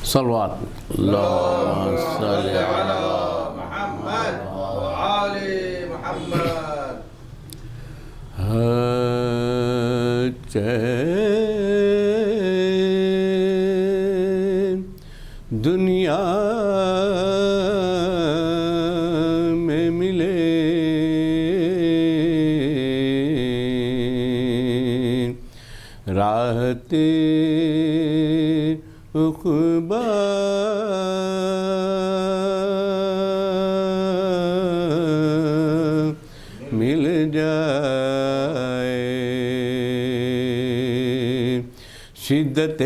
صلوات اللهم صل على محمد وآل محمد. چین دنیا میں ملے راحت عقبیٰ مل جائے شدت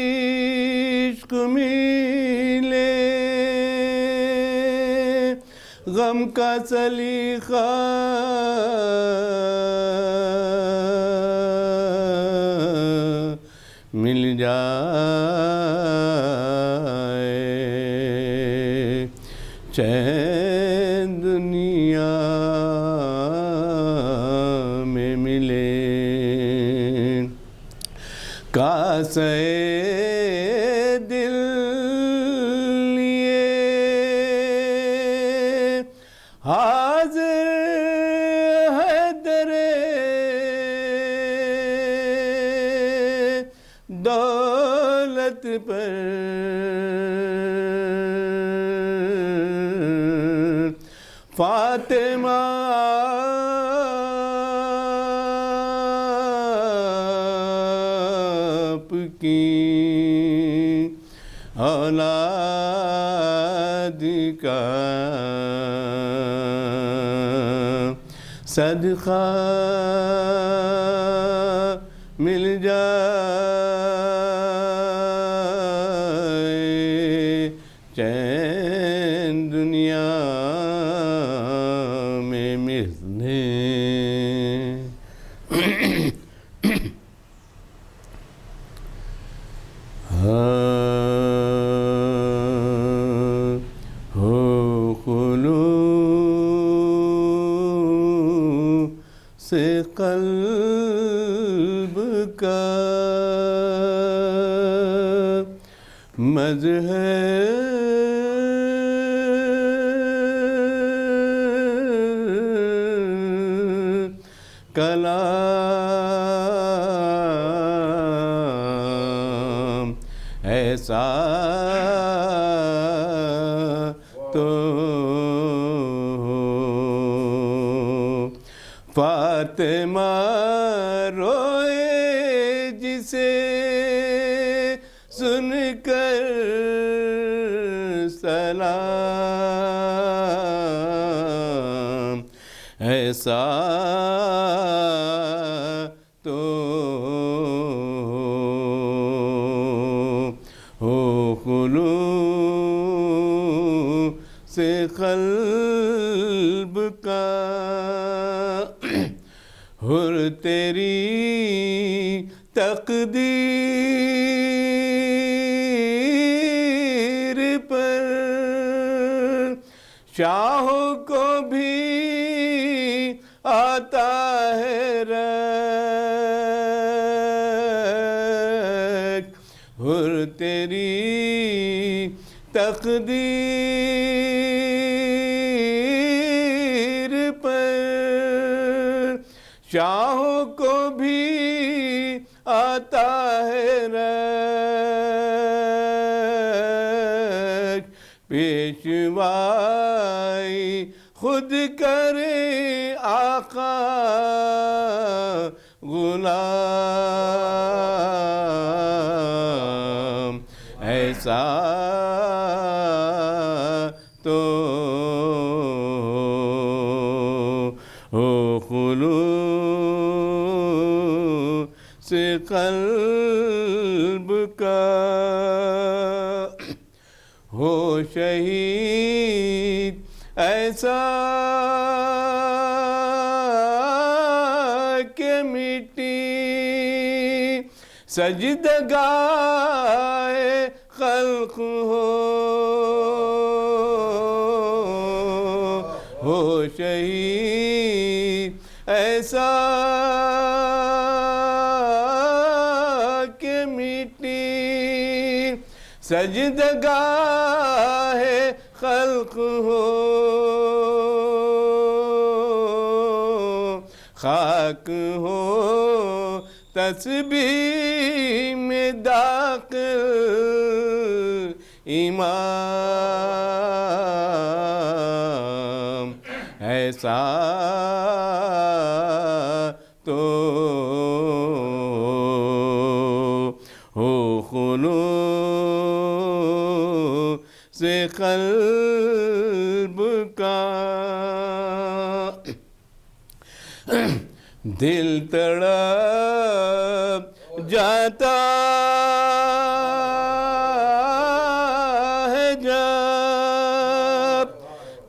عشق ملے غم کا سلیقہ مل جائے چین دنیا میں ملے کاسے دل لیے حاضر ہے درے دولت پر فاطمہ آپ کی اولاد کا صدقہ مل جائے چین دنیا میں ملنے ہو خلوص قلب کا مظہر کلام ایسا تو فاطمہ روئے جسے سن کر سلام ایسا تو ہو خلوص قلب کا حر تیری تقدیر پر شاہوں کو بھی آتا ہے رشک حر تیری تقدیر پر شاہوں کو بھی آتا ہے رشک پیشوائی خود کرے آقا غلام ایسا تو ہو خلوص قلب کا ہو شہید ایسا کہ مٹی سجدگاہ خلق ہو شہید ایسا کہ مٹی سجدگاہ خلق ہو، خاک ہو تسبیح میں داخل امام، ایسا تو ہو خلوص قلب کا، دل تڑپ جاتا ہے جب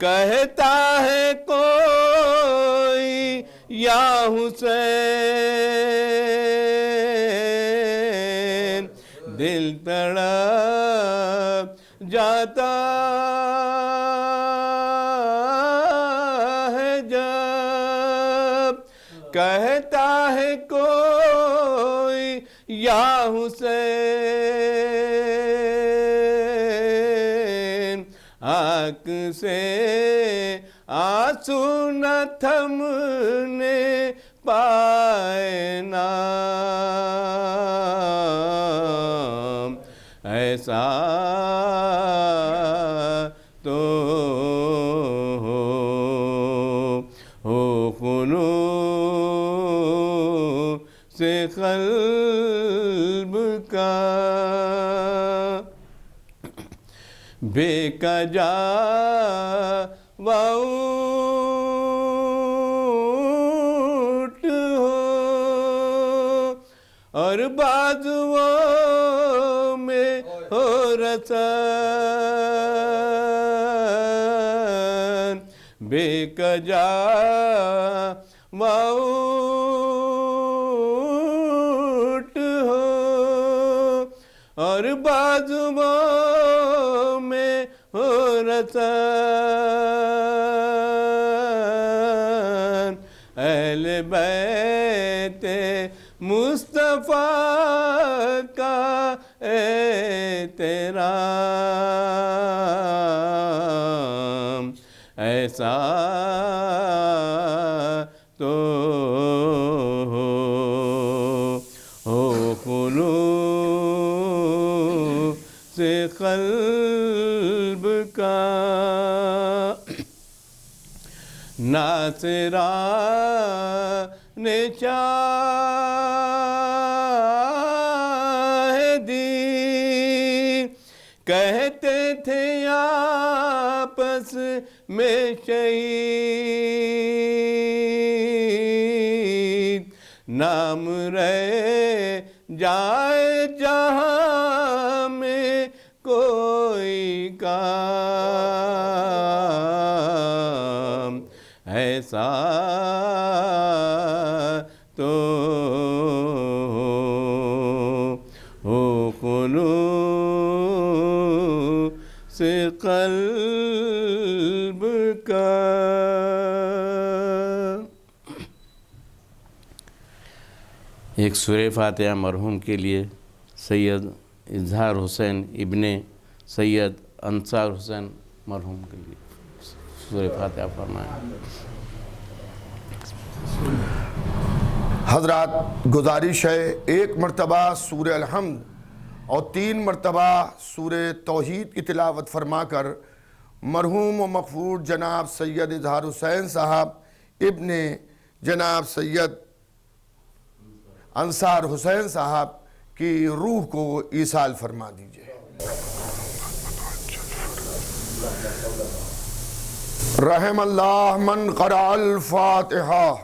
کہتا ہے کوئی یا حسین، دل تڑپ جاتا ہے جب کہتا ہے کوئی یا حسین، آنکھ سے آنسو نہ تھمنے پائے نام، ایسا تو ہو خلوص قلب کا، بے کجا واؤٹ ہو اور بازوؤں میں ہو رسن، بے کجا واؤٹ ہو اور بازوؤں میں ہو رسن، اہل بیت مصطفیٰ کا احترام، ایسا تو ہو خلوص قلب کا، ناصران چاہ دین کہتے تھے آپس میں شہید، نام رہ جائے جہاں میں کوئی کام، ایسا تو ہو خلوص قلب کا۔ ایک سورہ فاتحہ مرحوم کے لیے سید اظہار حسین ابن سید انصار حسین مرحوم کے لیے سورہ فاتحہ فرمائیں۔ حضرات گزارش ہے ایک مرتبہ سورہ الحمد اور 3 مرتبہ سورہ توحید کی تلاوت فرما کر مرحوم و مغفور جناب سید اظہار حسین صاحب ابن جناب سید انصار حسین صاحب کی روح کو ایصال فرما دیجئے۔ رحم اللہ من قرأ الفاتحہ۔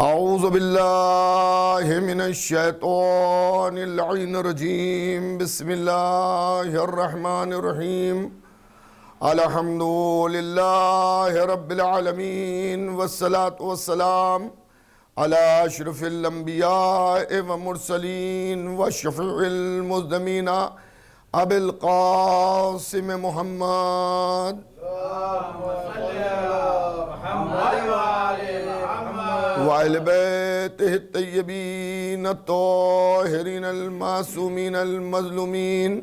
اعوذ باللہ من الشیطان اللعین الرجیم، بسم اللہ الرحمن الرحیم، الحمد للہ رب العالمین، والصلاة والسلام علی اشرف الانبیاء ومرسلین وشفیع المذنبین ابی القاسم محمد وأهل بيته الطيبين الطاهرين المعصومين المظلومين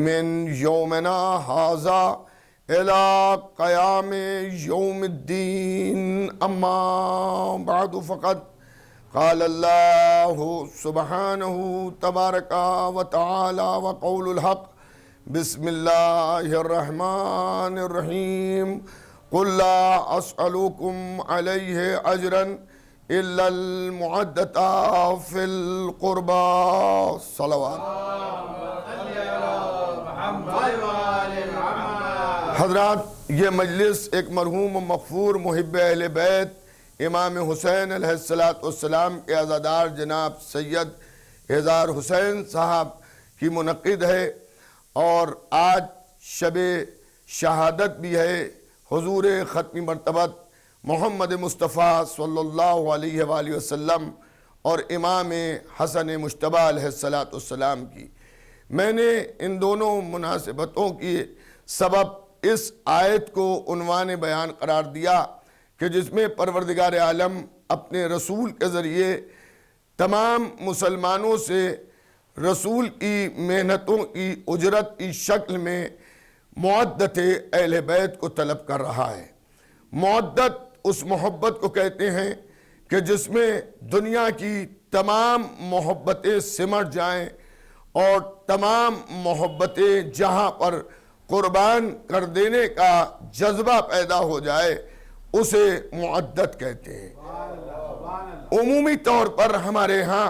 من يومنا هذا إلى قيام يوم الدين. أما بعد فقد قال الله سبحانه تبارك وتعالى وقول الحق بسم الله الرحمن الرحيم قل لا أسألكم عليه أجرا إلا المودة في القربى. صلوات. حضرات، یہ مجلس ایک مرحوم و مغفور محب اہل بیت امام حسین علیہ السلام کے عزادار جناب سید اظہار حسین صاحب کی منعقد ہے، اور آج شب شہادت بھی ہے حضور ختمی مرتبت محمد مصطفیٰ صلی اللہ علیہ وآلہ وسلم اور امام حسن مجتبیٰ علیہ السلام کی۔ میں نے ان دونوں مناسبتوں کی سبب اس آیت کو عنوان بیان قرار دیا کہ جس میں پروردگار عالم اپنے رسول کے ذریعے تمام مسلمانوں سے رسول کی محنتوں کی اجرت کی شکل میں مودت اہل بیت کو طلب کر رہا ہے۔ مودت اس محبت کو کہتے ہیں کہ جس میں دنیا کی تمام محبتیں سمٹ جائیں اور تمام محبتیں جہاں پر قربان کر دینے کا جذبہ پیدا ہو جائے اسے مودت کہتے ہیں۔ عمومی طور پر ہمارے ہاں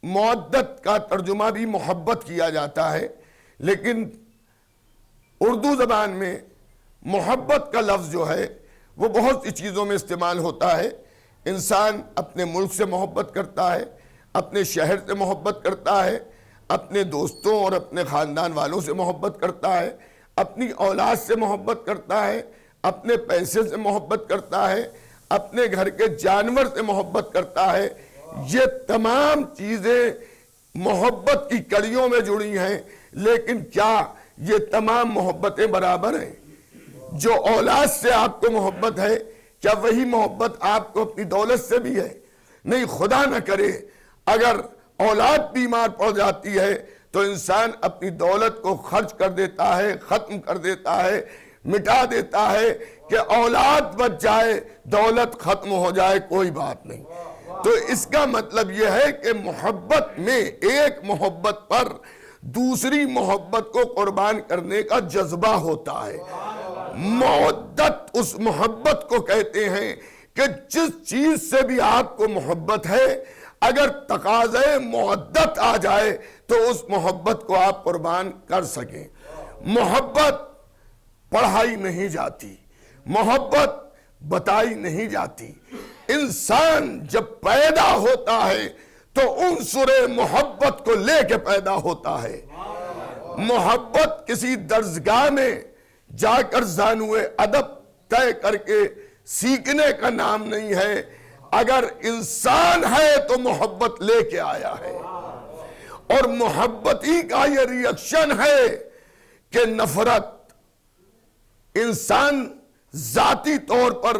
مودت کا ترجمہ بھی محبت کیا جاتا ہے، لیکن اردو زبان میں محبت کا لفظ جو ہے وہ بہت سی چیزوں میں استعمال ہوتا ہے۔ انسان اپنے ملک سے محبت کرتا ہے، اپنے شہر سے محبت کرتا ہے، اپنے دوستوں اور اپنے خاندان والوں سے محبت کرتا ہے، اپنی اولاد سے محبت کرتا ہے، اپنے پیسے سے محبت کرتا ہے، اپنے گھر کے جانور سے محبت کرتا ہے۔ یہ تمام چیزیں محبت کی کڑیوں میں جڑی ہیں، لیکن کیا یہ تمام محبتیں برابر ہیں؟ جو اولاد سے آپ کو محبت ہے، کیا وہی محبت آپ کو اپنی دولت سے بھی ہے؟ نہیں، خدا نہ کرے اگر اولاد بیمار پڑ جاتی ہے تو انسان اپنی دولت کو خرچ کر دیتا ہے، ختم کر دیتا ہے، مٹا دیتا ہے کہ اولاد بچ جائے، دولت ختم ہو جائے، کوئی بات نہیں۔ تو اس کا مطلب یہ ہے کہ محبت میں ایک محبت پر دوسری محبت کو قربان کرنے کا جذبہ ہوتا ہے۔ مودت اس محبت کو کہتے ہیں کہ جس چیز سے بھی آپ کو محبت ہے، اگر تقاضے مودت آ جائے تو اس محبت کو آپ قربان کر سکیں۔ محبت پڑھائی نہیں جاتی، محبت بتائی نہیں جاتی۔ انسان جب پیدا ہوتا ہے تو عنصر محبت کو لے کے پیدا ہوتا ہے۔ محبت کسی درسگاہ میں جا کر زانوِ ادب طے کر کے سیکھنے کا نام نہیں ہے۔ اگر انسان ہے تو محبت لے کے آیا ہے، اور محبت ہی کا یہ ریاکشن ہے کہ نفرت انسان ذاتی طور پر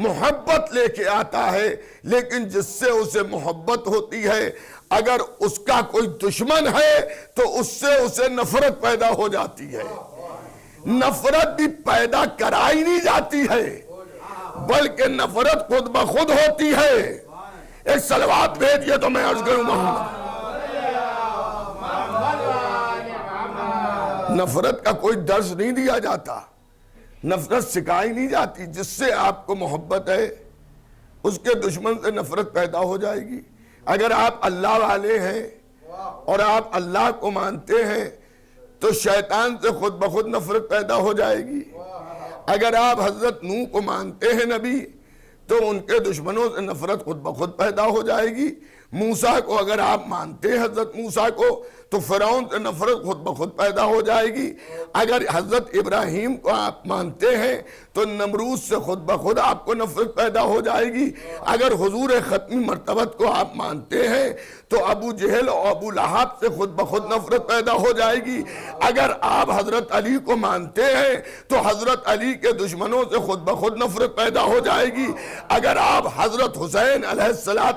محبت لے کے آتا ہے، لیکن جس سے اسے محبت ہوتی ہے اگر اس کا کوئی دشمن ہے تو اس سے اسے نفرت پیدا ہو جاتی ہے۔ نفرت بھی پیدا کرائی نہیں جاتی ہے بلکہ نفرت خود بخود ہوتی ہے۔ ایک صلوات بھیجئے تو میں عرض کروں محمد۔ نفرت کا کوئی درس نہیں دیا جاتا، نفرت سکھائی نہیں جاتی۔ جس سے آپ کو محبت ہے اس کے دشمن سے نفرت پیدا ہو جائے گی۔ اگر آپ اللہ والے ہیں اور آپ اللہ کو مانتے ہیں تو شیطان سے خود بخود نفرت پیدا ہو جائے گی۔ اگر آپ حضرت نوح کو مانتے ہیں نبی تو ان کے دشمنوں سے نفرت خود بخود پیدا ہو جائے گی۔ موسیٰ کو اگر آپ مانتے ہیں حضرت موسیٰ کو تو فرعون سے نفرت خود بخود پیدا ہو جائے گی. اگر حضرت ابراہیم کو آپ مانتے ہیں تو نمرود سے خود بخود آپ کو نفرت پیدا ہو جائے گی. اگر حضور ختمی مرتبت کو آپ مانتے ہیں تو ابو جہل اور ابو لہب سے خود بخود نفرت پیدا ہو جائے گی. اگر آپ حضرت علی کو مانتے ہیں تو حضرت علی کے دشمنوں سے خود بخود نفرت پیدا ہو جائے گی. اگر آپ حضرت حسین علیہ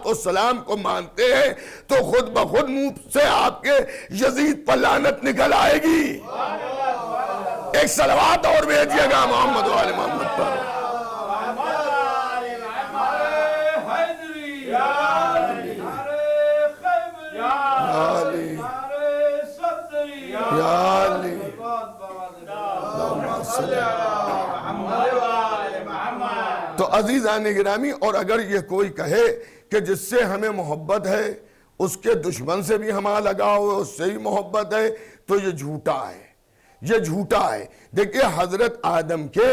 السلام کو مانتے ہیں تو خود بخود منہ سے آپ کے یزید پر لعنت نکل آئے گی. ایک صلوات اور بھیجیے گا محمد و آل محمد پر. تو عزیزان گرامی، اور اگر یہ کوئی کہے کہ جس سے ہمیں محبت ہے اس کے دشمن سے بھی ہمارا لگاؤ ہے، اس سے ہی محبت ہے، تو یہ جھوٹا ہے، یہ جھوٹا ہے. دیکھیں حضرت آدم کے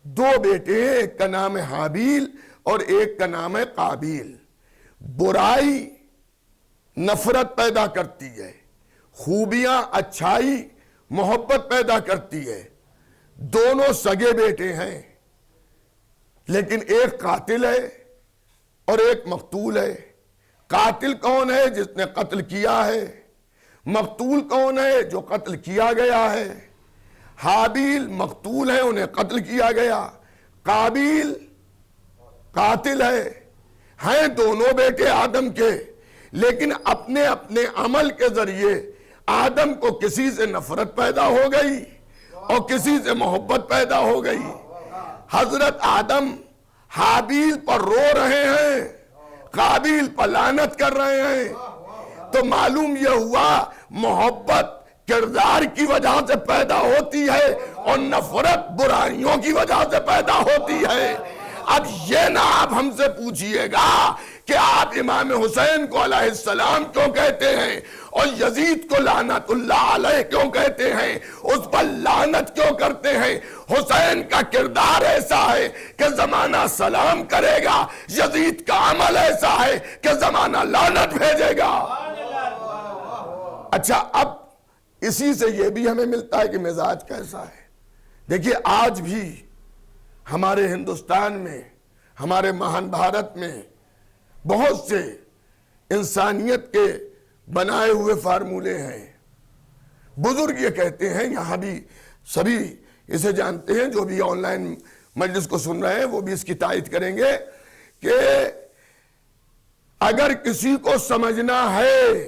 دو بیٹے ہیں، ایک کا نام ہے حابیل اور ایک کا نام ہے قابیل. برائی نفرت پیدا کرتی ہے، خوبیاں اچھائی محبت پیدا کرتی ہے. دونوں سگے بیٹے ہیں لیکن ایک قاتل ہے اور ایک مقتول ہے. قاتل کون ہے؟ جس نے قتل کیا ہے. مقتول کون ہے؟ جو قتل کیا گیا ہے. حابیل مقتول ہے، انہیں قتل کیا گیا. قابیل قاتل ہے. ہیں دونوں بیٹے آدم کے، لیکن اپنے اپنے عمل کے ذریعے آدم کو کسی سے نفرت پیدا ہو گئی اور کسی سے محبت پیدا ہو گئی. حضرت آدم حابیل پر رو رہے ہیں، قابیل پر لعنت کر رہے ہیں. تو معلوم یہ ہوا محبت کردار کی وجہ سے پیدا ہوتی ہے اور نفرت برائیوں کی وجہ سے پیدا ہوتی ہے. اب یہ نہ آپ ہم سے پوچھئے گا کہ آپ امام حسین کو علیہ السلام کیوں کہتے ہیں اور یزید کو لعنت اللہ علیہ کیوں کہتے ہیں، اس پر لعنت کیوں کرتے ہیں. حسین کا کردار ایسا ہے کہ زمانہ سلام کرے گا، یزید کا عمل ایسا ہے کہ زمانہ لعنت بھیجے گا. اچھا، اب اسی سے یہ بھی ہمیں ملتا ہے کہ مزاج کیسا ہے. دیکھیے آج بھی ہمارے ہندوستان میں، ہمارے مہان بھارت میں بہت سے انسانیت کے بنائے ہوئے فارمولے ہیں. بزرگ یہ کہتے ہیں، یہاں بھی سبھی اسے جانتے ہیں، جو بھی آن لائن مجلس کو سن رہے ہیں وہ بھی اس کی تائید کریں گے کہ اگر کسی کو سمجھنا ہے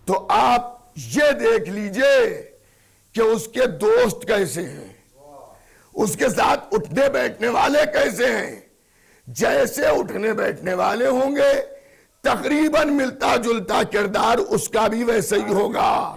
تو آپ یہ دیکھ لیجئے کہ اس کے دوست کیسے ہیں، اس کے ساتھ اٹھنے بیٹھنے والے کیسے ہیں. جیسے اٹھنے بیٹھنے والے ہوں گے تقریباً ملتا جلتا کردار اس کا بھی ویسے ہی ہوگا.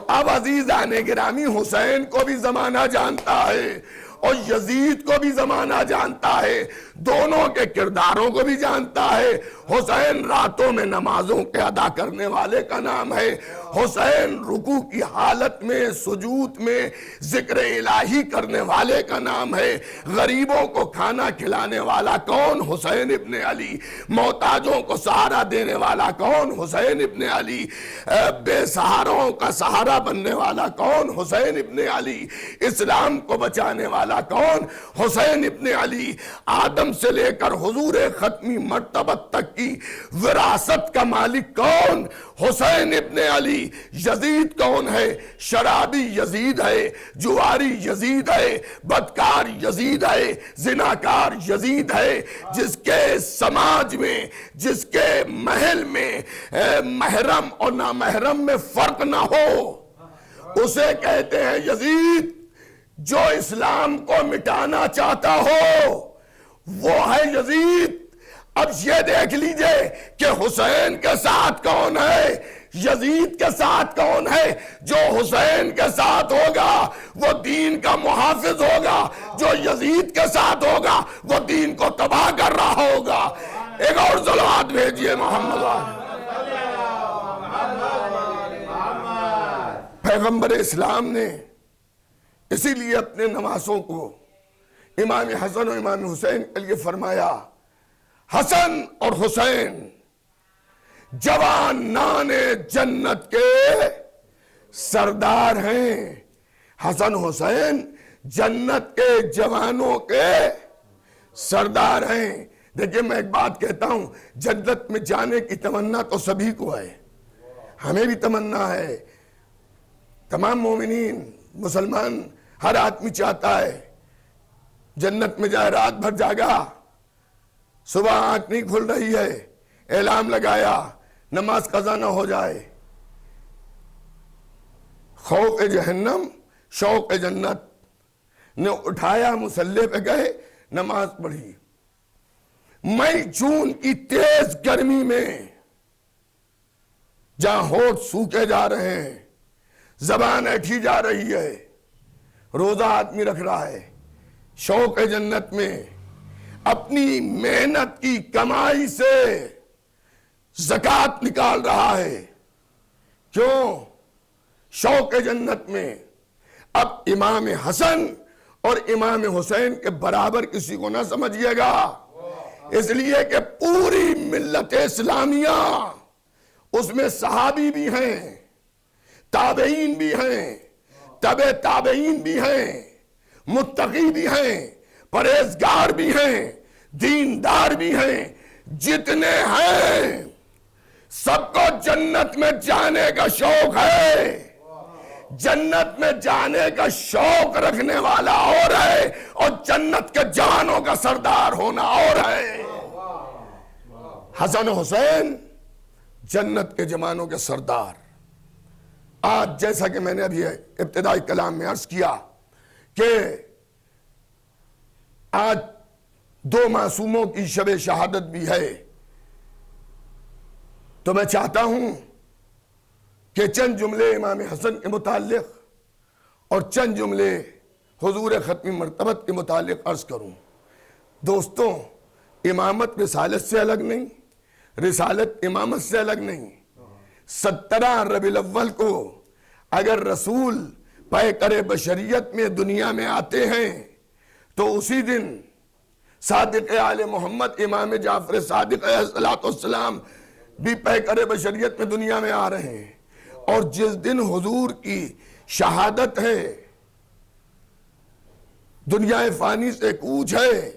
اب عزیزان گرامی، حسین کو بھی زمانہ جانتا ہے اور یزید کو بھی زمانہ جانتا ہے، دونوں کے کرداروں کو بھی جانتا ہے. حسین راتوں میں نمازوں کے ادا کرنے والے کا نام ہے. حسین رکوع کی حالت میں سجود میں ذکر الہی کرنے والے کا نام ہے. غریبوں کو کھانا کھلانے والا کون؟ حسین ابن علی. محتاجوں کو سہارا دینے والا کون؟ حسین ابن علی. بے سہاروں کا سہارا بننے والا کون؟ حسین ابن علی. اسلام کو بچانے والا کون؟ حسین ابن علی. آدم سے لے کر حضور ختمی مرتبت تک کی وراثت کا مالک کون؟ حسین ابن علی. یزید کون ہے؟ شرابی یزید ہے، جواری یزید ہے، بدکار یزید ہے، زناکار یزید ہے. جس کے سماج میں، جس کے محل میں محرم اور نامحرم میں فرق نہ ہو، اسے کہتے ہیں یزید. جو اسلام کو مٹانا چاہتا ہو وہ ہے یزید. اب یہ دیکھ لیجئے کہ حسین کے ساتھ کون ہے، یزید کے ساتھ کون ہے. جو حسین کے ساتھ ہوگا وہ دین کا محافظ ہوگا، جو یزید کے ساتھ ہوگا وہ دین کو تباہ کر رہا ہوگا. ایک اور صلوات بھیجئے محمد. پیغمبر اسلام نے اسی لیے اپنے نواسوں کو امام حسن و امام حسین کے لیے فرمایا، حسن اور حسین جوانان جنت کے سردار ہیں۔ حسن حسین جنت کے جوانوں کے سردار ہیں۔ دیکھیں میں ایک بات کہتا ہوں، جنت میں جانے کی تمنا تو سبھی کو ہے، ہمیں بھی تمنا ہے، تمام مومنین مسلمان ہر آدمی چاہتا ہے جنت میں جائے، رات بھر جاگا، صبح آنکھ نہیں کھل رہی ہے، اعلام لگایا، نماز قضا نہ ہو جائے، خوف جہنم شوق جنت نے اٹھایا، مصلی پہ گئے، نماز پڑھی۔ مئی جون کی تیز گرمی میں جہاں ہونٹ سوکھے جا رہے ہیں، زبان ایٹھی جا رہی ہے، روزہ آدمی رکھ رہا ہے، شوق جنت میں اپنی محنت کی کمائی سے زکوٰۃ نکال رہا ہے۔ کیوں؟ شوق جنت میں اب امام حسن اور امام حسین کے برابر کسی کو نہ سمجھیے گا، اس لیے کہ پوری ملت اسلامیہ اس میں صحابی بھی ہیں، تابعین بھی ہیں، تبع تابعین بھی ہیں، متقی بھی ہیں، پرہیزگار بھی ہیں، دیندار بھی ہیں، جتنے ہیں سب کو جنت میں جانے کا شوق ہے۔ جنت میں جانے کا شوق رکھنے والا اور ہے، اور جنت کے جوانوں کا سردار ہونا اور ہے۔ حسن حسین جنت کے جوانوں کے سردار۔ آج جیسا کہ میں نے ابھی ابتدائی کلام میں عرض کیا کہ آج دو معصوموں کی شب شہادت بھی ہے، تو میں چاہتا ہوں کہ چند جملے امام حسن کے متعلق اور چند جملے حضور ختمی مرتبت کے متعلق عرض کروں۔ دوستوں، امامت رسالت سے الگ نہیں، رسالت امامت سے الگ نہیں۔ 17 ربیع الاول کو اگر رسول پیکر بشریت میں دنیا میں آتے ہیں تو اسی دن صادق آل محمد امام جعفر صادق علیہ السلام بھی پیکر بشریت میں دنیا میں آ رہے ہیں، اور جس دن حضور کی شہادت ہے، دنیا فانی سے کوچ ہے،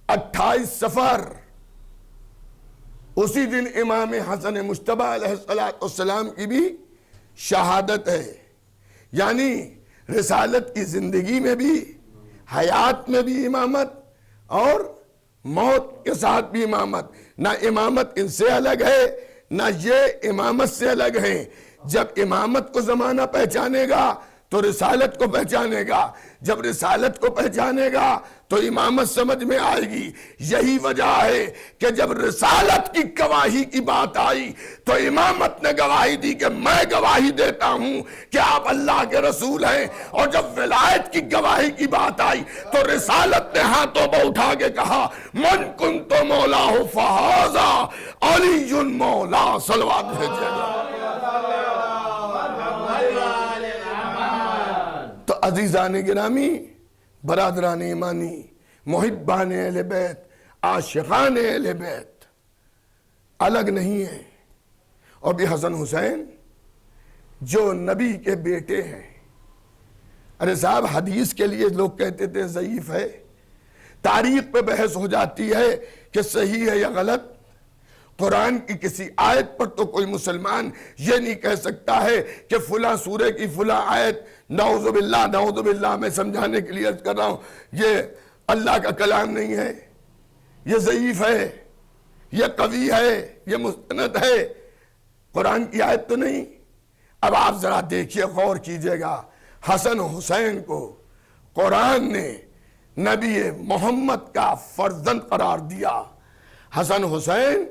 28 صفر، اسی دن امام حسن مجتبی علیہ السلام کی بھی شہادت ہے۔ یعنی رسالت کی زندگی میں بھی، حیات میں بھی امامت، اور موت کے ساتھ بھی امامت۔ نہ امامت ان سے الگ ہے، نہ یہ امامت سے الگ ہیں۔ جب امامت کو زمانہ پہچانے گا تو رسالت کو پہچانے گا، جب رسالت کو پہچانے گا تو امامت سمجھ میں آئے گی۔ یہی وجہ ہے کہ جب رسالت کی گواہی کی بات آئی تو امامت نے گواہی دی کہ میں گواہی دیتا ہوں کہ آپ اللہ کے رسول ہیں، اور جب ولایت کی گواہی کی بات آئی تو رسالت نے ہاتھوں کو اٹھا کے کہا من کنت مولا فہذا علی مولا، صلوات بھیجیے۔ تو عزیزان گرامی، برادران ایمانی، محبان اہل بیت، عاشقان اہل بیت الگ نہیں ہیں۔ اور بھی حسن حسین جو نبی کے بیٹے ہیں، ارے صاحب حدیث کے لیے لوگ کہتے تھے ضعیف ہے، تاریخ پہ بحث ہو جاتی ہے کہ صحیح ہے یا غلط۔ قرآن کی کسی آیت پر تو کوئی مسلمان یہ نہیں کہہ سکتا ہے کہ فلاں سورہ کی فلاں آیت، نعوذ باللہ میں سمجھانے کے لیے عرض کر رہا ہوں، یہ اللہ کا کلام نہیں ہے، یہ ضعیف ہے، یہ قوی ہے، یہ مستند ہے، قرآن کی آیت تو نہیں۔ اب آپ ذرا دیکھیے، غور کیجئے گا، حسن حسین کو قرآن نے نبی محمد کا فرزند قرار دیا۔ حسن حسین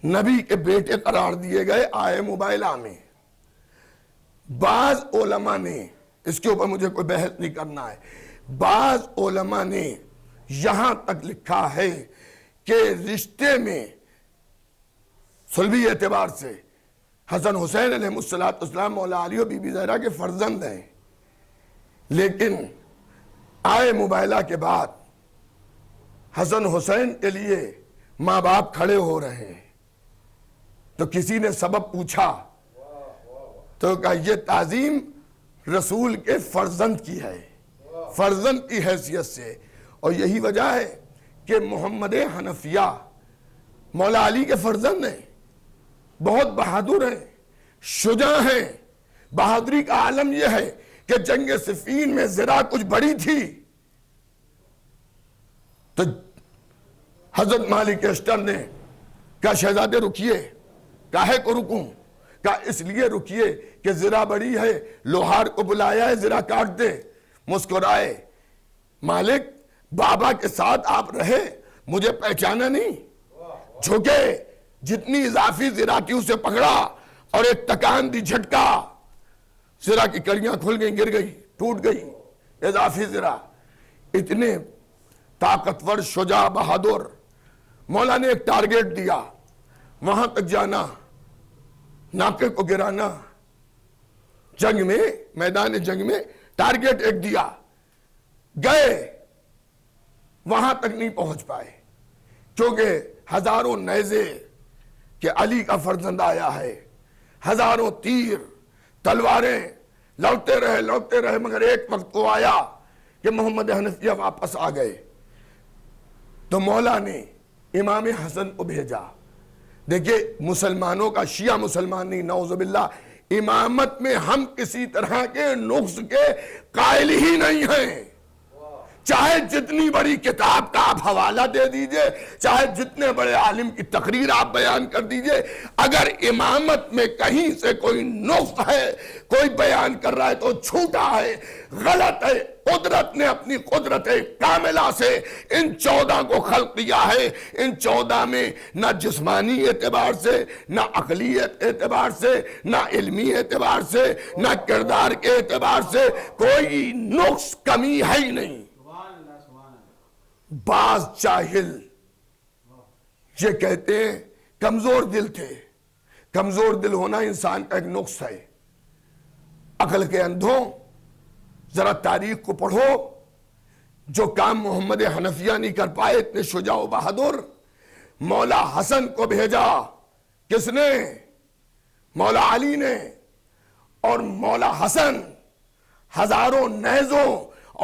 نبی کے بیٹے قرار دیے گئے آئے مبائلہ میں۔ بعض علماء نے، اس کے اوپر مجھے کوئی بحث نہیں کرنا ہے، بعض علماء نے یہاں تک لکھا ہے کہ رشتے میں صلبی اعتبار سے حسن حسین علیہ السلام مولا علی و بی بی زہرا کے فرزند ہیں، لیکن آئے مبائلہ کے بعد حسن حسین کے لیے ماں باپ کھڑے ہو رہے ہیں، تو کسی نے سبب پوچھا تو کہا یہ تعظیم رسول کے فرزند کی ہے، فرزند کی حیثیت سے. اور یہی وجہ ہے کہ محمد حنفیہ مولا علی کے فرزند ہیں، بہت بہادر ہیں، شجاع ہیں. بہادری کا عالم یہ ہے کہ جنگ صفین میں ذرا کچھ بڑی تھی تو حضرت مالک اشتر نے کہا شہزادے رکیے. کاہے کو رکوں؟ کہا اس لیے رکیے کہ ذرا بڑی ہے، لوہار کو بلایا ہے ذرا کاٹ دے. مسکرائے، مالک بابا کے ساتھ آپ رہے، مجھے پہچانا نہیں. جھکے، جتنی اضافی ذرا کی اسے پکڑا اور ایک تکان دی، جھٹکا، ذرا کی کڑیاں کھل گئیں، گر گئی، ٹوٹ گئی. اضافی ذرا، اتنے طاقتور، شجاع، بہادر. مولا نے ایک ٹارگیٹ دیا، وہاں تک جانا، ناکے کو گرانا. جنگ میں، میدان جنگ میں ٹارگیٹ ایک دیا، گئے، وہاں تک نہیں پہنچ پائے کیونکہ ہزاروں نیزے کہ علی کا فرزند آیا ہے، ہزاروں تیر، تلواریں، لڑتے رہے مگر ایک وقت کو آیا کہ محمد حنفیہ واپس آ گئے. تو مولا نے امام حسن کو بھیجا. دیکھیے مسلمانوں کا، شیعہ مسلمان نہیں، نعوذ باللہ، امامت میں ہم کسی طرح کے نقص کے قائل ہی نہیں ہیں. چاہے جتنی بڑی کتاب کا آپ حوالہ دے دیجئے، چاہے جتنے بڑے عالم کی تقریر آپ بیان کر دیجئے، اگر امامت میں کہیں سے کوئی نقص ہے، کوئی بیان کر رہا ہے تو چھوٹا ہے، غلط ہے. قدرت نے اپنی قدرت کاملہ سے ان 14 کو خلق کیا ہے. ان 14 میں نہ جسمانی اعتبار سے، نہ عقلیت اعتبار سے، نہ علمی اعتبار سے، نہ کردار کے اعتبار سے کوئی نقص، کمی ہے ہی نہیں. بعض جاہل یہ کہتے ہیں کمزور دل تھے. کمزور دل ہونا انسان کا ایک نقص ہے. عقل کے اندھوں ذرا تاریخ کو پڑھو، جو کام محمد حنفیہ نہیں کر پائے، اتنے شجاع و بہادر. مولا حسن کو بھیجا، کس نے؟ مولا علی نے. اور مولا حسن ہزاروں نیزوں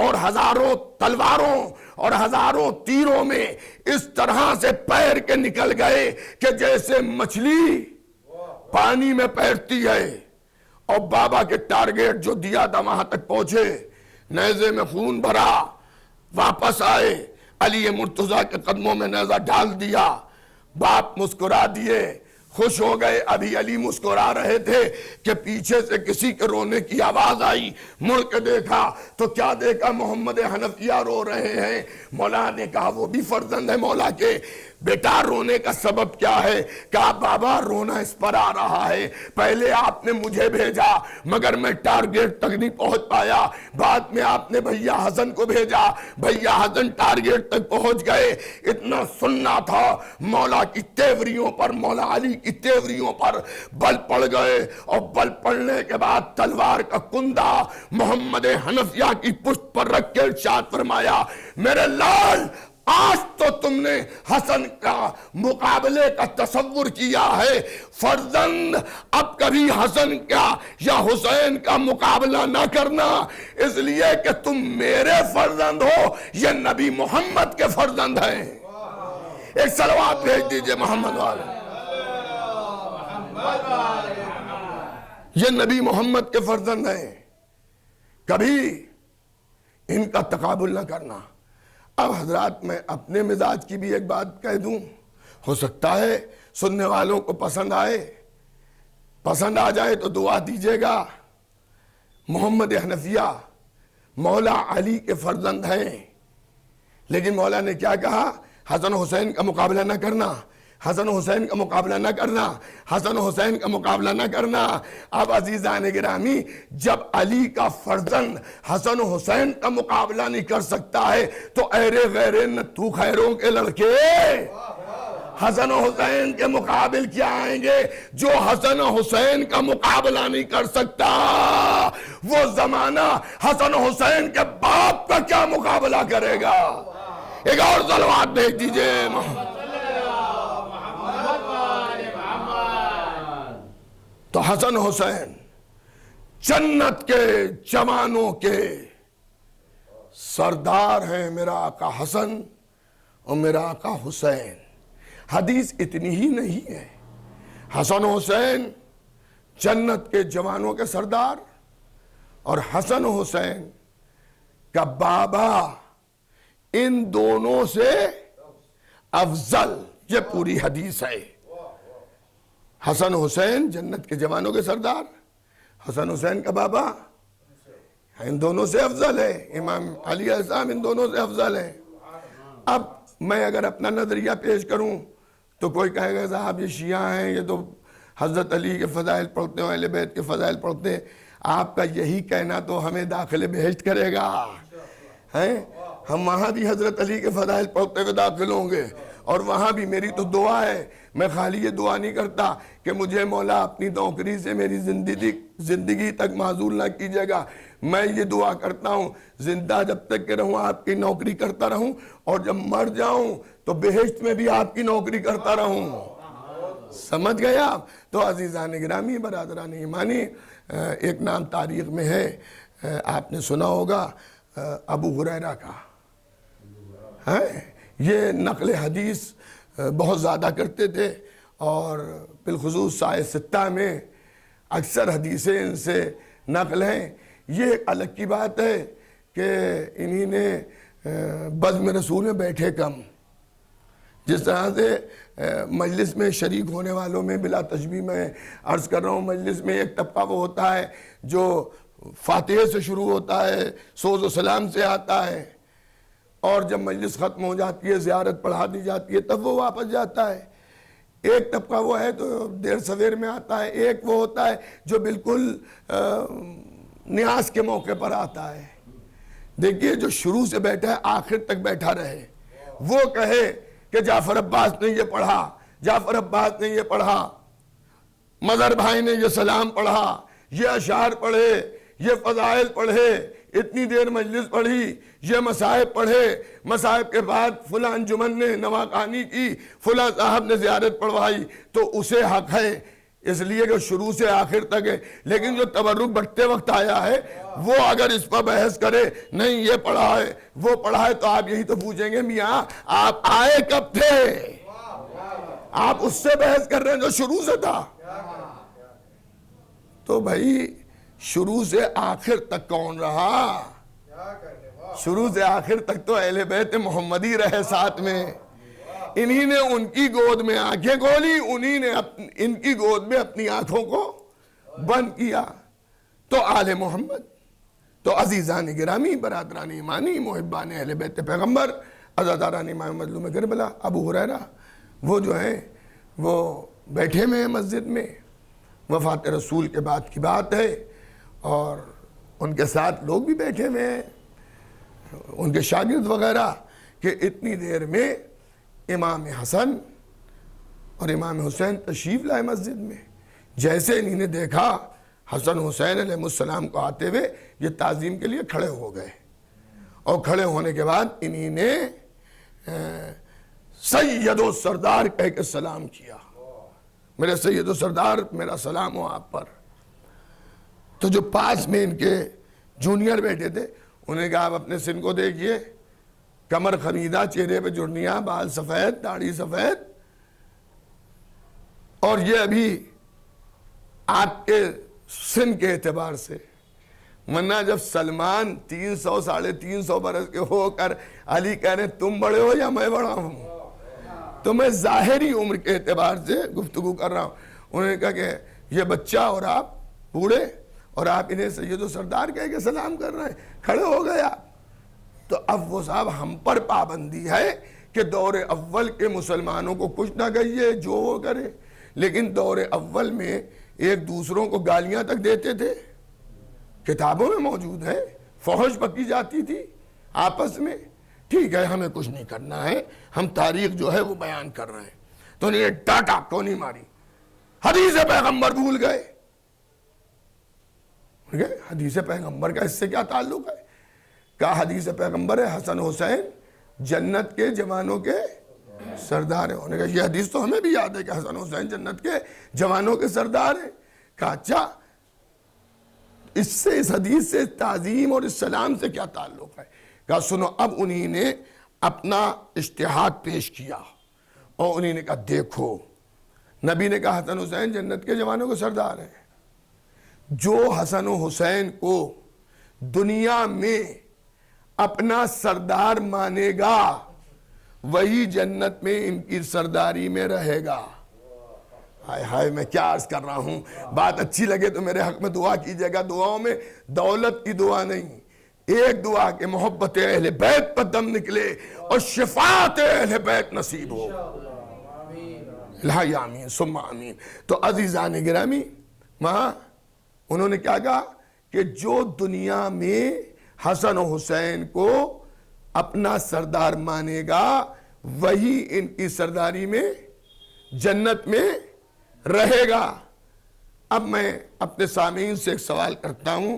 اور ہزاروں تلواروں اور ہزاروں تیروں میں اس طرح سے پیر کے نکل گئے کہ جیسے مچھلی پانی میں پیرتی ہے. اور بابا کے ٹارگیٹ جو دیا تھا وہاں تک پہنچے، نیزے میں خون بھرا، واپس آئے، علی مرتضیٰ کے قدموں میں نیزہ ڈال دیا. باپ مسکرا دیے، خوش ہو گئے. ابھی علی مسکرا رہے تھے کہ پیچھے سے کسی کے رونے کی آواز آئی. مڑ کے دیکھا تو کیا دیکھا؟ محمد حنفیہ رو رہے ہیں. مولا نے کہا وہ بھی فرزند ہے مولا کے. بیٹا رونے کا سبب کیا ہے؟ کہا بابا رونا اس پر آ رہا ہے، پہلے آپ نے مجھے بھیجا مگر میں ٹارگیٹ تک نہیں پہنچ پایا. بعد میں آپ نے بھیا حسن کو بھیجا، بھیا حسن ٹارگیٹ تک پہنچ گئے. اتنا سننا تھا. مولا کی تیوریوں پر، مولا علی کی تیوریوں پر بل پڑ گئے. اور بل پڑنے کے بعد تلوار کا کندہ محمد حنفیہ کی پشت پر رکھ کے ارشاد فرمایا، میرے لال آج تو تم نے حسن کا مقابلے کا تصور کیا ہے، فرزند اب کبھی حسن کا یا حسین کا مقابلہ نہ کرنا، اس لیے کہ تم میرے فرزند ہو، یہ نبی محمد کے فرزند ہیں. ایک صلوات بھیج دیجئے محمد والے. یہ نبی محمد کے فرزند ہیں، کبھی ان کا تقابل نہ کرنا. اب حضرات میں اپنے مزاج کی بھی ایک بات کہہ دوں، ہو سکتا ہے سننے والوں کو پسند آئے، پسند آ جائے تو دعا دیجیے گا. محمد حنفیہ مولا علی کے فرزند ہیں، لیکن مولا نے کیا کہا؟ حسن حسین کا مقابلہ نہ کرنا، حسن حسین کا مقابلہ نہ کرنا، حسن حسین کا مقابلہ نہ کرنا. اب عزیزان گرامی، جب علی کا فرزند حسن حسین کا مقابلہ نہیں کر سکتا ہے تو ایرے غیرے نتھو خیروں کے لڑکے حسن حسین کے مقابل کیا آئیں گے؟ جو حسن حسین کا مقابلہ نہیں کر سکتا وہ زمانہ حسن حسین کے باپ کا کیا مقابلہ کرے گا؟ ایک اور صلوات بھیج دیجئے. حسن حسین جنت کے جوانوں کے سردار ہیں، میرا آقا حسن اور میرا آقا حسین۔ حدیث اتنی ہی نہیں ہے، حسن حسین جنت کے جوانوں کے سردار اور حسن حسین کا بابا ان دونوں سے افضل، یہ پوری حدیث ہے۔ حسن حسین جنت کے جوانوں کے سردار، حسن حسین کا بابا ان دونوں سے افضل ہے، امام علی علیہ السلام ان دونوں سے افضل ہے۔ اب میں اگر اپنا نظریہ پیش کروں تو کوئی کہے گا صاحب یہ شیعہ ہیں، یہ تو حضرت علی کے فضائل پڑھتے ہیں، اہل بیت کے فضائل پڑھتے ہیں، آپ کا یہی کہنا تو ہمیں داخل بہشت کرے گا، ہم وہاں بھی حضرت علی کے فضائل پڑھتے ہوئے داخل ہوں گے، اور وہاں بھی میری تو دعا ہے، میں خالی یہ دعا نہیں کرتا کہ مجھے مولا اپنی نوکری سے میری زندگی تک معزول نہ کیجیے گا، میں یہ دعا کرتا ہوں زندہ جب تک کہ رہوں آپ کی نوکری کرتا رہوں، اور جب مر جاؤں تو بہشت میں بھی آپ کی نوکری کرتا رہوں۔ سمجھ گئے آپ؟ تو عزیزان گرامی، برادران ایمانی، ایک نام تاریخ میں ہے، آپ نے سنا ہوگا ابو ہریرہ کا، یہ نقل حدیث بہت زیادہ کرتے تھے، اور بالخصوص سائے ستہ میں اکثر حدیثیں ان سے نقل ہیں۔ یہ ایک الگ کی بات ہے کہ انہی نے بزم رسول میں بیٹھے کم، جس طرح سے مجلس میں شریک ہونے والوں میں بلا تشبیہ میں عرض کر رہا ہوں، مجلس میں ایک طبقہ وہ ہوتا ہے جو فاتحے سے شروع ہوتا ہے، سوز و سلام سے آتا ہے، اور جب مجلس ختم ہو جاتی ہے، زیارت پڑھا دی جاتی ہے، تب وہ واپس جاتا ہے۔ ایک طبقہ وہ ہے تو دیر سویر میں آتا ہے، ایک وہ ہوتا ہے جو بالکل نیاز کے موقع پر آتا ہے۔ دیکھیے جو شروع سے بیٹھا ہے آخر تک بیٹھا رہے، وہ کہے کہ جعفر عباس نے یہ پڑھا، جعفر عباس نے یہ پڑھا، مظہر بھائی نے یہ سلام پڑھا، یہ اشعار پڑھے، یہ فضائل پڑھے، اتنی دیر مجلس پڑھی، یہ مصائب پڑھے، مصائب کے بعد فلاں انجمن نے نواخوانی کی، فلاں صاحب نے زیارت پڑھوائی، تو اسے حق ہے اس لیے کہ شروع سے آخر تک ہے۔ لیکن جو تبرک بڑھتے وقت آیا ہے وہ اگر اس پر بحث کرے نہیں یہ پڑھا ہے وہ پڑھا ہے، تو آپ یہی تو پوچھیں گے میاں آپ آئے کب تھے؟ آپ اس سے بحث کر رہے ہیں جو شروع سے تھا۔ تو بھائی شروع سے آخر تک کون رہا؟ شروع سے آخر تک تو اہل بیت محمدی رہے ساتھ میں، انہی نے ان کی گود میں آنکھیں کھولی، انہی نے ان کی گود میں اپنی آنکھوں کو بند کیا۔ تو آل محمد، تو عزیزان گرامی، برادران ایمانی، محبان اہل بیت پیغمبر، عزاداران امام مظلوم کربلا، ابو ہریرہ، وہ جو ہیں وہ بیٹھے میں ہیں مسجد میں، وفات رسول کے بعد کی بات ہے، اور ان کے ساتھ لوگ بھی بیٹھے ہوئے ہیں، ان کے شاگرد وغیرہ، کہ اتنی دیر میں امام حسن اور امام حسین تشریف لائے مسجد میں۔ جیسے انہی نے دیکھا حسن حسین علیہ السلام کو آتے ہوئے، یہ تعظیم کے لیے کھڑے ہو گئے، اور کھڑے ہونے کے بعد انہی نے سید و سردار کہہ کے سلام کیا، میرے سید و سردار میرا سلام ہو آپ پر۔ تو جو پاس میں ان کے جونیئر بیٹھے تھے انہیں کہا آپ اپنے سن کو دیکھیے، کمر خمیدہ، چہرے پہ جھرنیاں، بال سفید، داڑھی سفید، اور یہ ابھی آپ کے سن کے اعتبار سے، ورنہ جب سلمان 300 ساڑھے 300 برس کے ہو کر علی کہہ رہے تم بڑے ہو یا میں بڑا ہوں، تو میں ظاہری عمر کے اعتبار سے گفتگو کر رہا ہوں۔ انہوں نے کہا کہ یہ بچہ اور آپ بوڑھے، اور آپ انہیں سید و سردار کہہ کے سلام کر رہے ہیں، کھڑے ہو گئے آپ۔ تو اب وہ صاحب ہم پر پابندی ہے کہ دور اول کے مسلمانوں کو کچھ نہ کہیے، جو وہ کرے، لیکن دور اول میں ایک دوسروں کو گالیاں تک دیتے تھے، کتابوں میں موجود ہے، فحش بکی جاتی تھی آپس میں۔ ٹھیک ہے ہمیں کچھ نہیں کرنا ہے، ہم تاریخ جو ہے وہ بیان کر رہے ہیں۔ تو انہیں ڈاٹا کونی ماری، حدیث پیغمبر بھول گئے۔ حدیث پیغمبر کا اس سے کیا تعلق ہے؟ کہا حدیث پیغمبر ہے حسن حسین جنت کے جوانوں کے سردار ہیں۔ انہوں نے کہا یہ حدیث تو ہمیں بھی یاد ہے کہ حسن حسین جنت کے جوانوں کے سردار ہیں۔ کہا اچھا اس سے اس حدیث سے تعظیم اور اس سلام سے کیا تعلق ہے؟ کہا سنو اب انہی نے اپنا اجتہاد پیش کیا اور انہی نے کہا دیکھو نبی نے کہا حسن حسین جنت کے جوانوں کو سردار ہیں، جو حسن و حسین کو دنیا میں اپنا سردار مانے گا وہی جنت میں ان کی سرداری میں رہے گا۔ ہائے ہائے میں کیا عرض کر رہا ہوں، بات اچھی لگے تو میرے حق میں دعا کیجئے گا۔ دعاؤں میں دولت کی دعا نہیں، ایک دعا کہ محبت اہل بیت پر دم نکلے اور شفاعت اہل بیت نصیب ہو۔ الہی آمین ثم آمین۔ تو عزیزان گرامی وہاں انہوں نے کیا کہا کہ جو دنیا میں حسن و حسین کو اپنا سردار مانے گا وہی ان کی سرداری میں جنت میں رہے گا۔ اب میں اپنے سامعین سے ایک سوال کرتا ہوں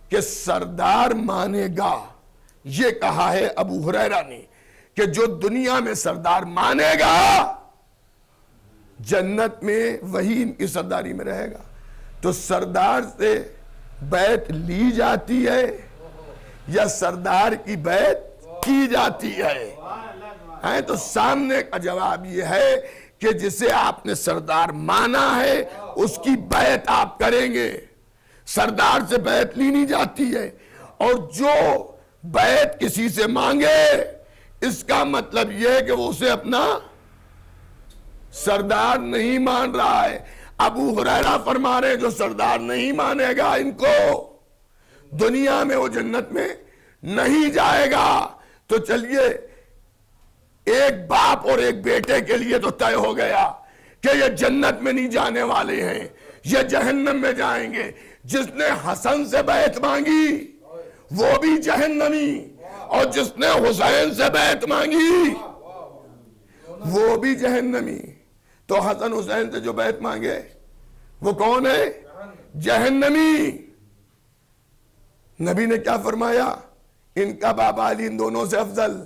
کہ سردار مانے گا یہ کہا ہے ابو ہریرہ نے کہ جو دنیا میں سردار مانے گا جنت میں وہی ان کی سرداری میں رہے گا۔ تو سردار سے بیعت لی جاتی ہے یا سردار کی بیعت کی جاتی ہے؟ تو سامنے کا جواب یہ ہے کہ جسے آپ نے سردار مانا ہے اس کی بیعت آپ کریں گے۔ سردار سے بیعت لی نہیں جاتی ہے، اور جو بیعت کسی سے مانگے اس کا مطلب یہ ہے کہ وہ اسے اپنا سردار نہیں مان رہا ہے۔ ابو ہریرہ فرما رہے ہیں جو سردار نہیں مانے گا ان کو دنیا میں وہ جنت میں نہیں جائے گا۔ تو چلیے ایک باپ اور ایک بیٹے کے لیے تو طے ہو گیا کہ یہ جنت میں نہیں جانے والے ہیں، یہ جہنم میں جائیں گے۔ جس نے حسن سے بیعت مانگی وہ بھی جہنمی، اور جس نے حسین سے بیعت مانگی وہ بھی جہنمی۔ تو حسن حسین سے جو بیعت مانگے وہ کون ہے؟ جہنمی۔ نبی نے کیا فرمایا؟ ان کا بابا علی ان دونوں سے افضل۔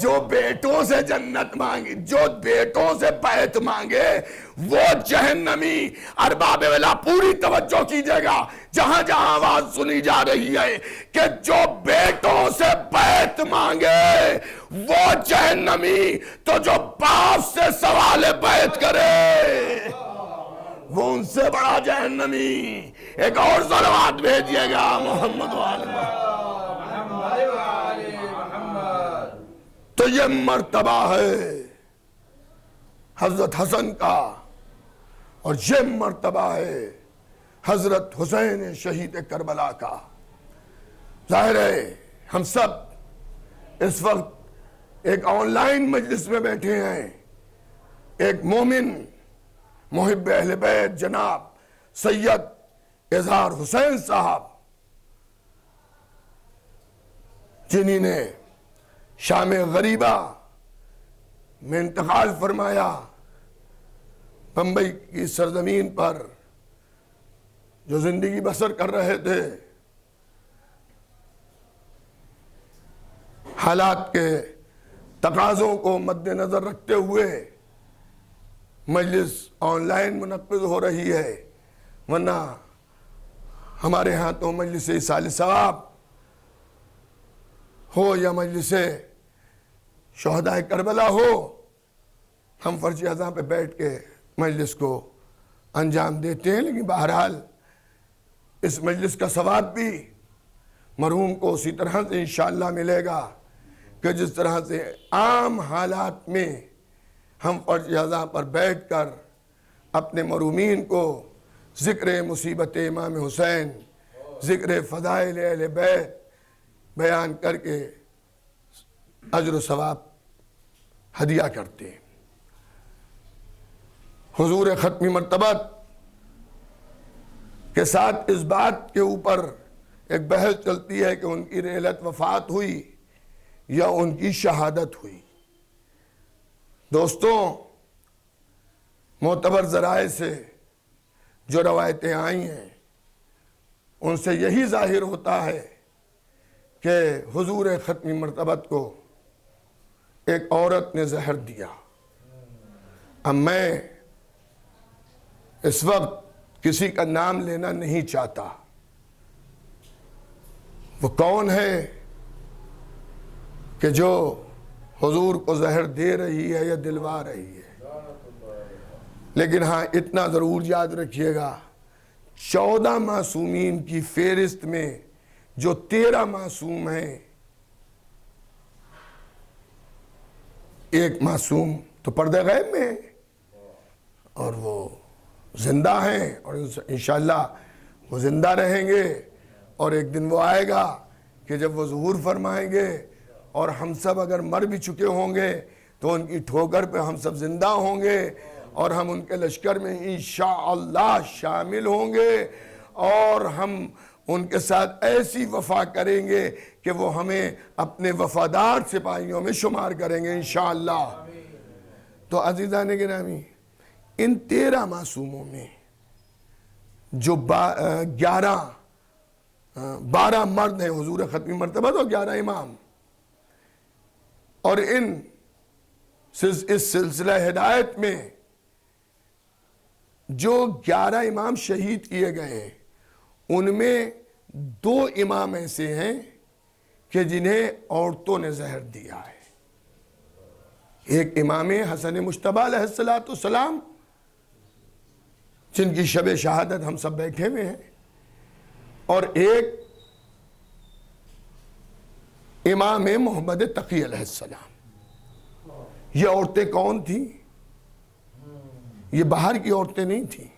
جو بیٹوں سے جنت مانگی، جو بیٹوں سے بیعت مانگے وہ جہنمی۔ ارباب ولا پوری توجہ کیجئے گا جہاں جہاں آواز سنی جا رہی ہے کہ جو بیٹوں سے بیعت مانگے وہ جہنمی، تو جو باپ سے سوال بیعت کرے وہ ان سے بڑا جہنمی۔ ایک اور صلوات بھیجئے گا محمد تو یہ مرتبہ ہے حضرت حسن کا، اور یہ مرتبہ ہے حضرت حسین شہید کربلا کا۔ ظاہر ہے ہم سب اس وقت ایک آن لائن مجلس میں بیٹھے ہیں، ایک مومن محب اہل بیت جناب سید اظہار حسین صاحب جنہی نے شام غریبہ میں انتقال فرمایا، بمبئی کی سرزمین پر جو زندگی بسر کر رہے تھے، حالات کے تقاضوں کو مد نظر رکھتے ہوئے مجلس آن لائن منعقد ہو رہی ہے، ورنہ ہمارے ہاں تو مجلس ایصال ثواب ہو یا مجلس شہدائے کربلا ہو، ہم فرش اعظم پہ بیٹھ کے مجلس کو انجام دیتے ہیں۔ لیکن بہرحال اس مجلس کا ثواب بھی مرحوم کو اسی طرح سے انشاءاللہ ملے گا کہ جس طرح سے عام حالات میں ہم فرش اعظم پر بیٹھ کر اپنے مرحومین کو ذکر مصیبت امام حسین، ذکر فضائل اہل بیت بیان کر کے اجر و ثواب ہدیہ کرتے ہیں۔ حضور ختمی مرتبت کے ساتھ اس بات کے اوپر ایک بحث چلتی ہے کہ ان کی رحلت وفات ہوئی یا ان کی شہادت ہوئی۔ دوستوں، معتبر ذرائع سے جو روایتیں آئی ہیں ان سے یہی ظاہر ہوتا ہے کہ حضور ختمی مرتبت کو ایک عورت نے زہر دیا۔ اب میں اس وقت کسی کا نام لینا نہیں چاہتا. وہ کون ہے کہ جو حضور کو زہر دے رہی ہے یا دلوا رہی ہے؟ لیکن ہاں اتنا ضرور یاد رکھیے گا، 14 معصومین کی فہرست میں جو 13 معصوم ہیں، ایک معصوم تو پردہ غیب میں ہے اور وہ زندہ ہیں، اور انشاءاللہ وہ زندہ رہیں گے. اور ایک دن وہ آئے گا کہ جب وہ ظہور فرمائیں گے، اور ہم سب اگر مر بھی چکے ہوں گے تو ان کی ٹھوکر پہ ہم سب زندہ ہوں گے، اور ہم ان کے لشکر میں انشاءاللہ شامل ہوں گے، اور ہم ان کے ساتھ ایسی وفا کریں گے کہ وہ ہمیں اپنے وفادار سپاہیوں میں شمار کریں گے انشاءاللہ. تو عزیزان گرامی، ان 13 معصوموں میں جو 12 مرد ہیں حضور ختمی مرتبہ تو 11 امام، اور اس سلسلہ ہدایت میں جو 11 امام شہید کیے گئے ہیں، ان میں 2 امام ایسے ہیں کہ جنہیں عورتوں نے زہر دیا ہے. ایک امام حسن مجتبی علیہ السلام جن کی شب شہادت ہم سب بیٹھے ہوئے ہیں، اور ایک امام محمد تقی علیہ السلام. یہ عورتیں کون تھیں؟ یہ باہر کی عورتیں نہیں تھیں.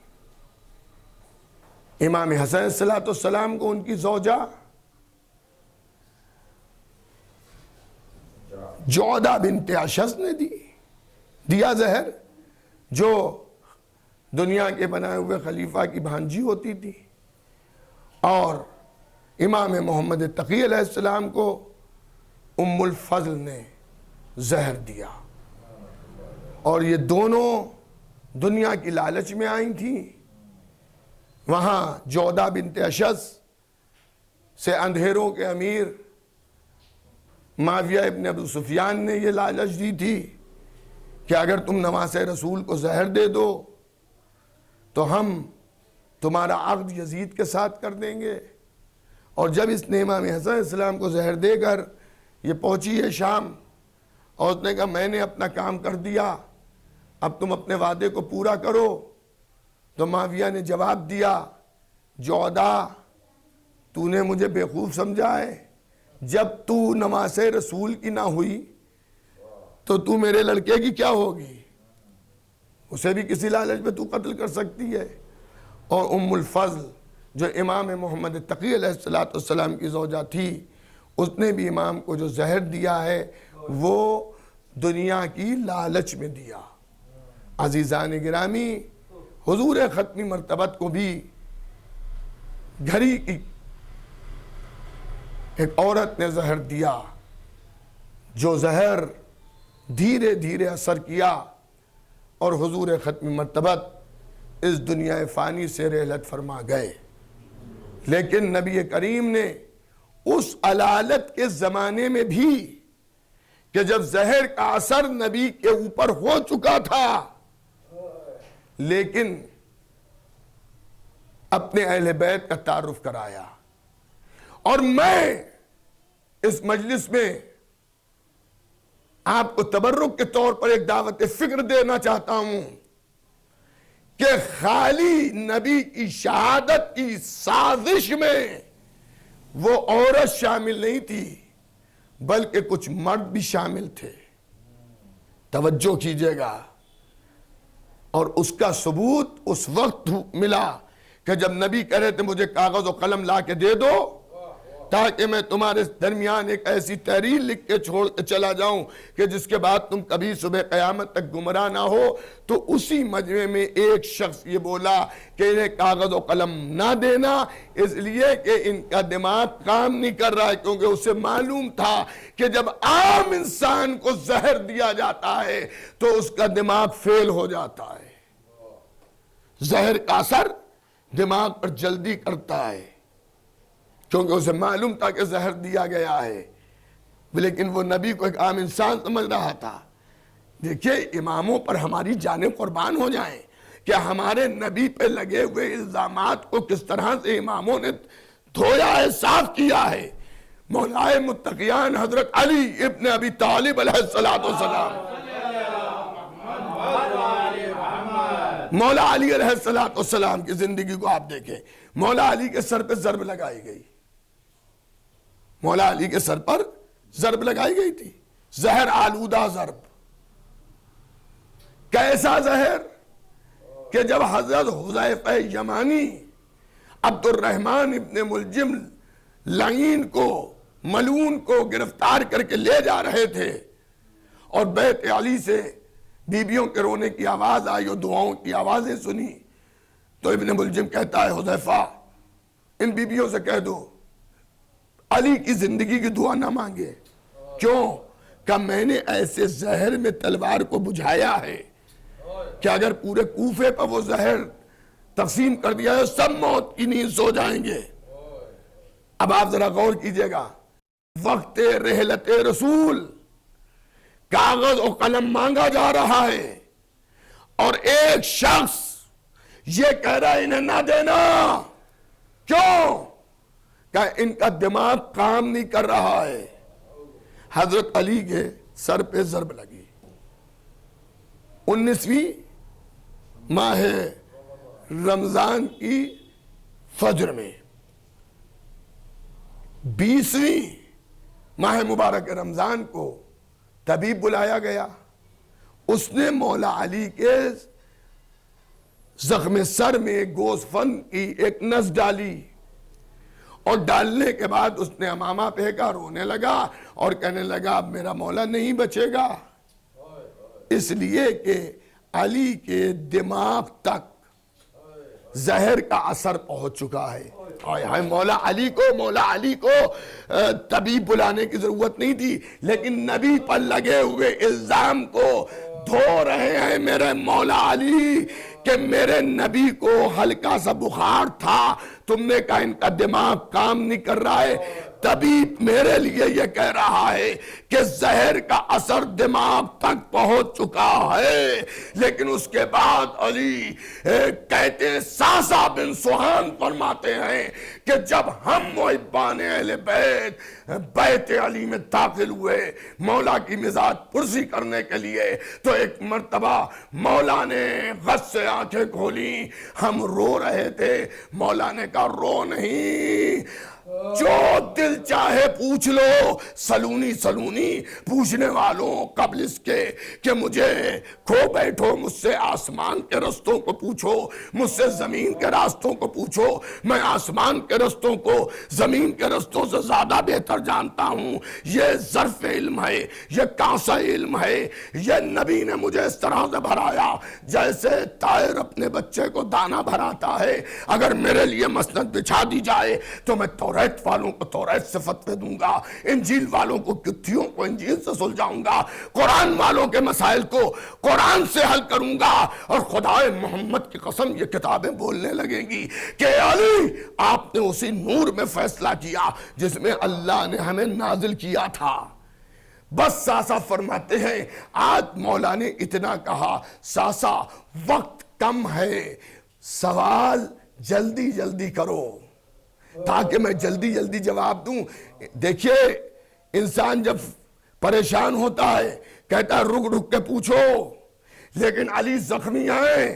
امام حسن علیہ السلام کو ان کی زوجہ جعدہ بنت اشس نے دیا زہر، جو دنیا کے بنائے ہوئے خلیفہ کی بھانجی ہوتی تھی. اور امام محمد تقی علیہ السلام کو ام الفضل نے زہر دیا. اور یہ دونوں دنیا کی لالچ میں آئی تھیں. وہاں جعدہ بنت اشس سے اندھیروں کے امیر معاویہ ابن ابو سفیان نے یہ لالچ دی تھی کہ اگر تم نواسہ رسول کو زہر دے دو تو ہم تمہارا عقد یزید کے ساتھ کر دیں گے. اور جب اس نے امام حسن علیہ السلام کو زہر دے کر یہ پہنچی ہے شام، اور اس نے کہا میں نے اپنا کام کر دیا، اب تم اپنے وعدے کو پورا کرو، تو معاویہ نے جواب دیا، جعدہ تو نے مجھے بیوقوف سمجھا ہے؟ جب تو نواسہ رسول کی نہ ہوئی تو میرے لڑکے کی کیا ہوگی؟ اسے بھی کسی لالچ پہ تو قتل کر سکتی ہے. اور ام الفضل جو امام محمد تقی علیہ السلام کی زوجہ تھی، اس نے بھی امام کو جو زہر دیا ہے وہ دنیا کی لالچ میں دیا. عزیزان گرامی، حضور ختمی مرتبت کو بھی گھری کی ایک عورت نے زہر دیا، جو زہر دھیرے دھیرے اثر کیا، اور حضور ختمی مرتبت اس دنیا فانی سے رحلت فرما گئے. لیکن نبی کریم نے اس علالت کے زمانے میں بھی کہ جب زہر کا اثر نبی کے اوپر ہو چکا تھا، لیکن اپنے اہل بیت کا تعارف کرایا. اور میں اس مجلس میں آپ کو تبرک کے طور پر ایک دعوت فکر دینا چاہتا ہوں کہ خالی نبی کی شہادت کی سازش میں وہ عورت شامل نہیں تھی، بلکہ کچھ مرد بھی شامل تھے. توجہ کیجئے گا. اور اس کا ثبوت اس وقت ملا کہ جب نبی کہہ رہے تھے مجھے کاغذ و قلم لا کے دے دو تاکہ میں تمہارے درمیان ایک ایسی تحریر لکھ کے چھوڑ کے چلا جاؤں کہ جس کے بعد تم کبھی صبح قیامت تک گمراہ نہ ہو. تو اسی مجمع میں ایک شخص یہ بولا کہ انہیں کاغذ و قلم نہ دینا، اس لیے کہ ان کا دماغ کام نہیں کر رہا ہے، کیونکہ اسے معلوم تھا کہ جب عام انسان کو زہر دیا جاتا ہے تو اس کا دماغ فیل ہو جاتا ہے. زہر کا اثر دماغ پر جلدی کرتا ہے، کیونکہ اسے معلوم تھا کہ زہر دیا گیا ہے، لیکن وہ نبی کو ایک عام انسان سمجھ رہا تھا. دیکھیے، اماموں پر ہماری جانیں قربان ہو جائیں. کہ ہمارے نبی پہ لگے ہوئے الزامات کو کس طرح سے اماموں نے دھویا ہے، صاف کیا ہے۔ مولائے متقیان حضرت علی ابن ابی طالب علیہ السلام، مولا علی علیہ السلام کی زندگی کو آپ دیکھیں، مولا علی کے سر پہ ضرب لگائی گئی، مولا علی کے سر پر ضرب لگائی گئی تھی، زہر آلودہ ضرب۔ کیسا زہر کہ جب حضرت حذیفہ یمانی عبد الرحمن ابن ملجم لعین کو، ملعون کو گرفتار کر کے لے جا رہے تھے اور بیت علی سے بیبیوں کے رونے کی آواز آئی اور دعاؤں کی آوازیں سنی، تو ابن ملجم کہتا ہے حذیفہ ان بیبیوں سے کہہ دو علی کی زندگی کی دعا نہ مانگے۔ کیوں؟ کہ میں نے ایسے زہر میں تلوار کو بجھایا ہے کہ اگر پورے کوفے پر وہ زہر تقسیم کر دیا ہے سب موت کی نیند سو جائیں گے۔ اب آپ ذرا غور کیجئے گا، وقت رحلت رسول کاغذ اور قلم مانگا جا رہا ہے اور ایک شخص یہ کہہ رہا ہے انہیں نہ دینا۔ کیوں؟ کہ ان کا دماغ کام نہیں کر رہا ہے۔ حضرت علی کے سر پہ ضرب لگی 19ویں ماہ رمضان کی فجر میں، 20ویں ماہ مبارک رمضان کو طبیب بلایا گیا، اس نے مولا علی کے زخم سر میں گوسفند کی ایک نس ڈالی اور ڈالنے کے بعد اس نے امامہ پھینکا، رونے لگا اور کہنے لگا اب میرا مولا نہیں بچے گا، اس لیے کہ علی کے دماغ تک زہر کا اثر پہنچ چکا ہے۔ مولا علی کو طبیب بلانے کی ضرورت نہیں تھی، لیکن نبی پر لگے ہوئے الزام کو دھو رہے ہیں میرے مولا علی کہ میرے نبی کو ہلکا سا بخار تھا، تم نے کہا ان کا دماغ کام نہیں کر رہا ہے۔ طبیب میرے لیے یہ کہہ رہا ہے کہ زہر کا اثر دماغ تک پہنچ چکا ہے، لیکن اس کے بعد علی کہتے ہیں، ساسا بن سوہان فرماتے ہیں کہ جب ہم محبان اہل بیت علی میں داخل ہوئے مولا کی مزاج پرسی کرنے کے لیے، تو ایک مرتبہ مولا نے غص سے آنکھیں کھولی، ہم رو رہے تھے، مولا نے کہا رو نہیں، جو دل چاہے پوچھ لو، سلونی پوچھنے والوں قبل اس کے کہ مجھے کھو بیٹھو، مجھ سے آسمان کے رستوں کو پوچھو، مجھ سے زمین کے راستوں کو پوچھو، میں آسمان کے رستوں کو زمین کے رستوں سے زیادہ بہتر جانتا ہوں۔ یہ ظرف علم ہے، یہ کانسا علم ہے، یہ نبی نے مجھے اس طرح سے بھرایا جیسے طائر اپنے بچے کو دانا بھراتا ہے۔ اگر میرے لیے مسند بچھا دی جائے تو میں توریت والوں کو توریت سے فتوے دوں گا، انجیل والوں کو کتھیوں کو انجیل سے سلجھاؤں گا، قرآن والوں کے مسائل کو قرآن سے حل کروں گا، اور خدائے محمد کی قسم یہ کتابیں بولنے لگیں گی کہ علی آپ نے اسی نور میں فیصلہ کیا جس میں اللہ نے ہمیں نازل کیا تھا۔ بس ساسا فرماتے ہیں آج مولا نے اتنا کہا، ساسا وقت کم ہے، سوال جلدی جلدی کرو تاکہ میں جلدی جلدی جواب دوں۔ دیکھیے انسان جب پریشان ہوتا ہے کہتا ہے رک رک کے پوچھو، لیکن علی زخمی ہیں،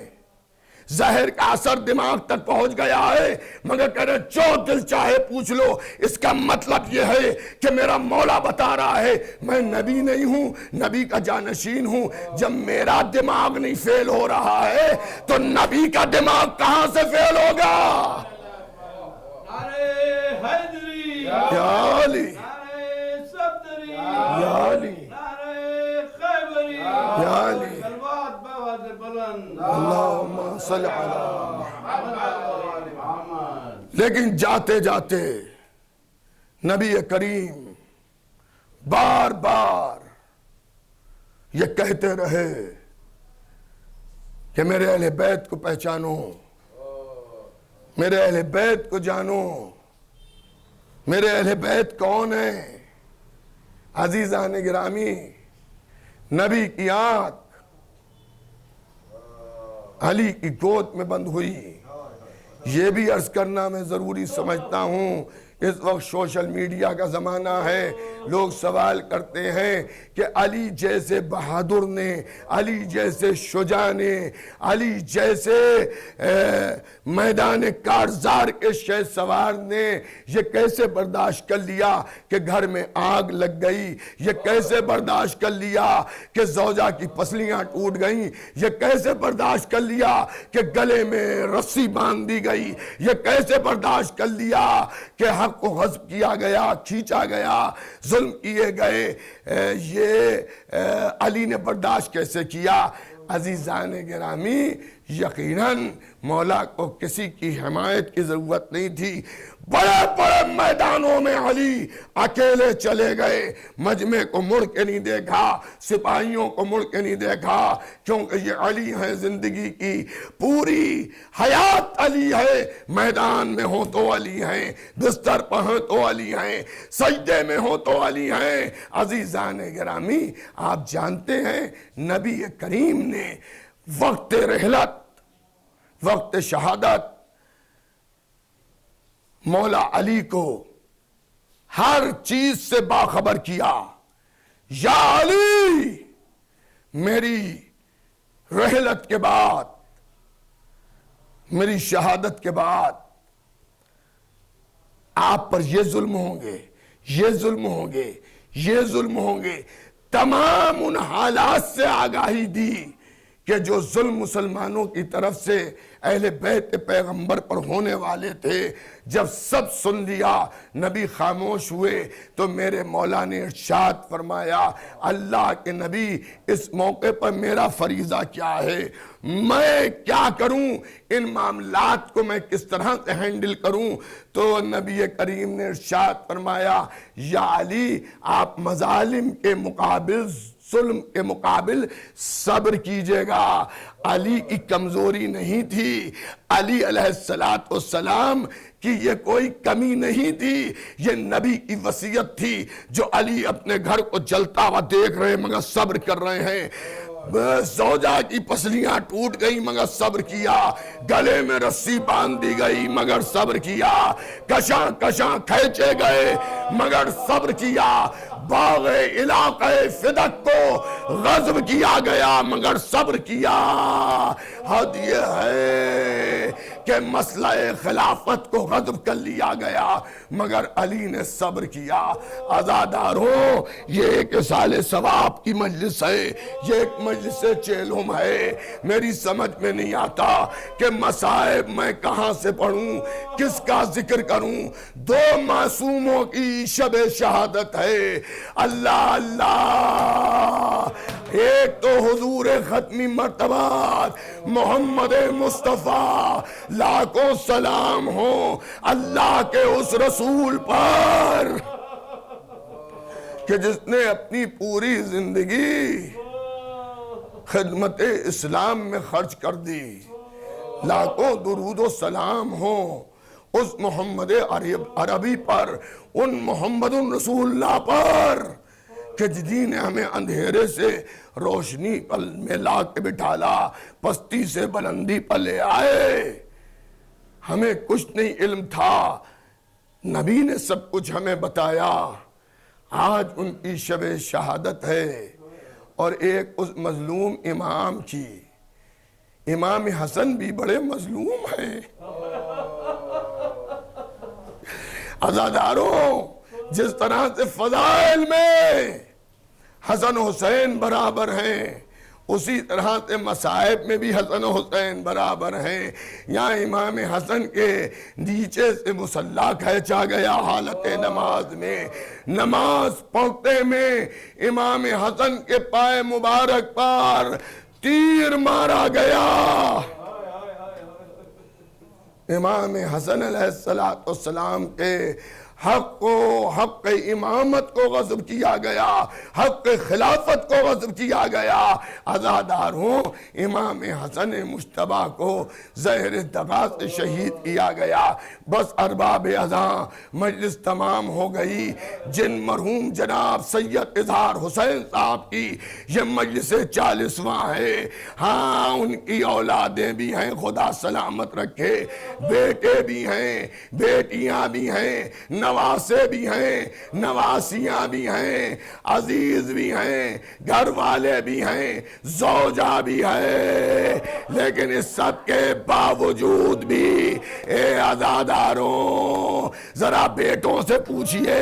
زہر کا اثر دماغ تک پہنچ گیا ہے، مگر کہہ رہے جو دل چاہے پوچھ لو۔ اس کا مطلب یہ ہے کہ میرا مولا بتا رہا ہے میں نبی نہیں ہوں، نبی کا جانشین ہوں۔ جب میرا دماغ نہیں فیل ہو رہا ہے تو نبی کا دماغ کہاں سے فیل ہوگا؟ حیدری یا علی، نعرہ صفدری یا علی، نعرہ خیبری یا علی، صلوات بآواز بلند اللہم صلی علی محمد۔ لیکن جاتے جاتے نبی کریم بار بار یہ کہتے رہے کہ میرے اہل بیت کو پہچانو، میرے اہل بیت کو جانو، میرے اہل بیت کون ہیں؟ عزیزان گرامی، نبی کی آنکھ علی کی گود میں بند ہوئی۔ یہ بھی عرض کرنا میں ضروری سمجھتا ہوں، اس وقت سوشل میڈیا کا زمانہ ہے، لوگ سوال کرتے ہیں کہ علی جیسے بہادر نے، علی جیسے شجاع نے، علی جیسے میدان کارزار کے شہ سوار نے یہ کیسے برداشت کر لیا کہ گھر میں آگ لگ گئی، یہ کیسے برداشت کر لیا کہ زوجہ کی پسلیاں ٹوٹ گئیں، یہ کیسے برداشت کر لیا کہ گلے میں رسی باندھ دی گئی، یہ کیسے برداشت کر لیا کہ حق کو غصب کیا گیا، کھینچا گیا، ظلم کیے گئے، یہ علی نے برداشت کیسے کیا؟ عزیزان گرامی، یقیناً مولا کو کسی کی حمایت کی ضرورت نہیں تھی۔ بڑے بڑے میدانوں میں علی اکیلے چلے گئے، مجمع کو مڑ کے نہیں دیکھا، سپاہیوں کو مڑ کے نہیں دیکھا، کیونکہ یہ علی ہیں زندگی کی پوری حیات علی ہے۔ میدان میں ہو تو علی ہیں، بستر پر ہو تو علی ہیں، سجدے میں ہو تو علی ہیں۔ عزیزان گرامی، آپ جانتے ہیں نبی کریم نے وقت رحلت، وقت شہادت مولا علی کو ہر چیز سے باخبر کیا۔ یا علی، میری رحلت کے بعد، میری شہادت کے بعد آپ پر یہ ظلم ہوں گے، یہ ظلم ہوں گے، یہ ظلم ہوں گے۔ تمام ان حالات سے آگاہی دی کہ جو ظلم مسلمانوں کی طرف سے اہل بیت پیغمبر پر ہونے والے تھے، جب سب سن لیا، نبی خاموش ہوئے، تو میرے مولا نے ارشاد فرمایا، اللہ کے نبی، اس موقع پر میرا فریضہ کیا ہے، میں کیا کروں، ان معاملات کو میں کس طرح سے ہینڈل کروں؟ تو نبی کریم نے ارشاد فرمایا، یا علی، آپ مظالم کے مقابل، ظلم کے مقابل صبر کیجئے گا۔ علی کی کمزوری نہیں تھی، علی علیہ السلام کی یہ کوئی کمی نہیں تھی، یہ نبی کی وصیت تھی، جو علی اپنے گھر کو جلتا ہوا دیکھ رہے مگر صبر کر رہے ہیں۔ زوجہ کی پسلیاں ٹوٹ گئی مگر صبر کیا، گلے میں رسی باندھ دی گئی مگر صبر کیا، کشاں کشاں کھینچے گئے مگر صبر کیا، باغ علاقہ فدق کو غصب کیا گیا مگر صبر کیا۔ حد یہ ہے کہ مسئلہ خلافت کو غصب کر لیا گیا مگر علی نے صبر کیا۔ عزاداروں، یہ ایک سال ثواب کی مجلس ہے، یہ ایک مجلس چیلم ہے۔ میری سمجھ میں نہیں آتا کہ مصائب میں کہاں سے پڑھوں، کس کا ذکر کروں۔ دو معصوموں کی شب شہادت ہے، اللہ اللہ۔ ایک تو حضور ختمی مرتبات محمد مصطفیٰ، لاکھوں سلام ہو اللہ کے اس رسول پر کہ جس نے اپنی پوری زندگی خدمت اسلام میں خرچ کر دی۔ لاکھوں درود و سلام ہو اس محمد عربی پر، ان محمد رسول اللہ پر کہ جن نے ہمیں اندھیرے سے روشنی میں لا کے بٹھالا، پستی سے بلندی پر لے آئے۔ ہمیں کچھ نہیں علم تھا، نبی نے سب کچھ ہمیں بتایا۔ آج ان کی شب شہادت ہے، اور ایک اس مظلوم امام کی، امام حسن بھی بڑے مظلوم ہیں۔ عزاداروں، جس طرح سے فضائل میں حسن حسین برابر ہیں، اسی طرح سے مصائب میں بھی حسن حسین برابر ہیں۔ یہاں امام حسن کے نیچے سے مصلی کھینچا گیا حالت نماز میں، نماز پڑھتے میں امام حسن کے پائے مبارک پر تیر مارا گیا۔ امام حسن علیہ السلام کے حق امامت کو غصب کیا گیا، حق خلافت کو غصب کیا گیا۔ عزاداروں، امام حسن مجتبیٰ کو زہر دغا سے شہید کیا گیا۔ بس ارباب اذاں، مجلس تمام ہو گئی۔ جن مرحوم جناب سید اظہار حسین صاحب کی یہ مجلس 40واں ہے، ہاں ان کی اولادیں بھی ہیں، خدا سلامت رکھے، بیٹے بھی ہیں، بیٹیاں بھی ہیں، نواسے بھی ہیں، نواسیاں بھی ہیں، عزیز بھی ہیں، گھر والے بھی ہیں، زوجہ بھی ہے، لیکن اس سب کے باوجود بھی اے عزاداروں ذرا بیٹوں سے پوچھئے،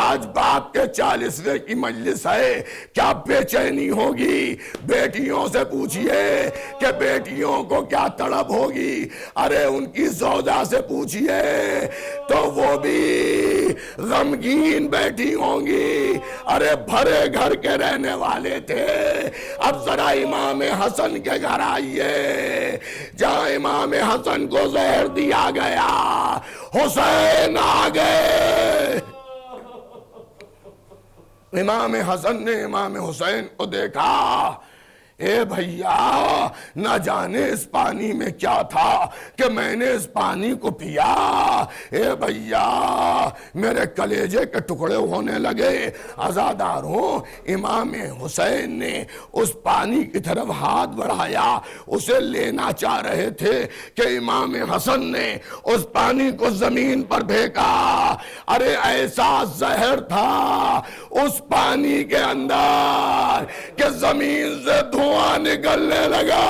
آج باپ کے 40ویں کی مجلس ہے، کیا بے چینی ہوگی؟ بیٹیوں سے پوچھئے کہ بیٹیوں کو کیا تڑپ ہوگی؟ ارے ان کی زوجہ سے پوچھئے تو وہ بھی غمگین بیٹھی ہوں گی۔ ارے بھرے گھر کے رہنے والے تھے، اب ذرا امام حسن کے گھر آئیے جہاں امام حسن کو زہر دیا گیا، حسین آ گئے۔ امام حسن نے امام حسین کو دیکھا، اے بھیا نہ جانے اس پانی میں کیا تھا کہ میں نے اس پانی کو پیا، اے بھیا میرے کلیجے کے ٹکڑے ہونے لگے۔ عزاداروں، امام حسین نے اس پانی کی طرف ہاتھ بڑھایا، اسے لینا چاہ رہے تھے کہ امام حسن نے اس پانی کو زمین پر پھینکا۔ ارے ایسا زہر تھا اس پانی کے اندر کہ زمین سے دھواں نکلنے لگا۔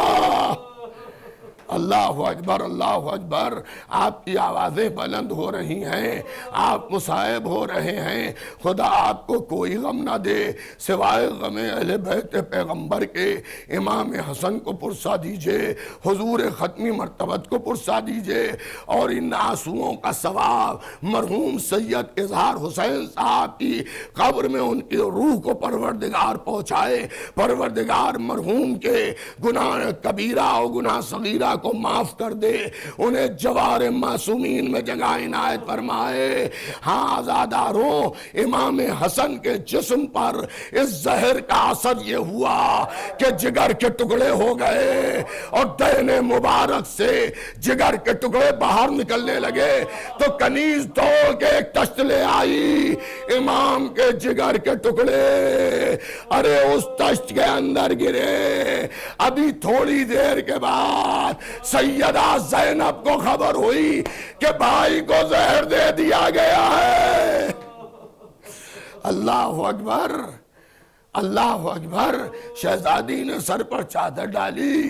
اللہ اکبر، اللہ اکبر۔ آپ کی آوازیں بلند ہو رہی ہیں، آپ مصائب ہو رہے ہیں، خدا آپ کو کوئی غم نہ دے سوائے غم اہل بیت پیغمبر کے۔ امام حسن کو پرسا دیجئے، حضور ختمی مرتبت کو پرسا دیجئے، اور ان آنسوؤں کا ثواب مرحوم سید اظہار حسین صاحب کی قبر میں ان کی روح کو پروردگار پہنچائے۔ پروردگار مرحوم کے گناہ کبیرہ اور گناہ صغیرہ کو معاف کر دے، انہیں جوار معصومین میں جگہ عنایت فرمائے۔ ہاں عزاداروں، امام حسن کے جسم پر اس زہر کا اثر یہ ہوا کہ جگر کے ٹکڑے ہو گئے، اور دہن مبارک سے جگر کے ٹکڑے باہر نکلنے لگے تو کنیز توڑ کے ایک تشت لے آئی، امام کے جگر کے ٹکڑے ارے اس تشت کے اندر گرے۔ ابھی تھوڑی دیر کے بعد سیدہ زینب کو خبر ہوئی کہ بھائی کو زہر دے دیا گیا ہے۔ اللہ اکبر، اللہ اکبر۔ شہزادی نے سر پر چادر ڈالی،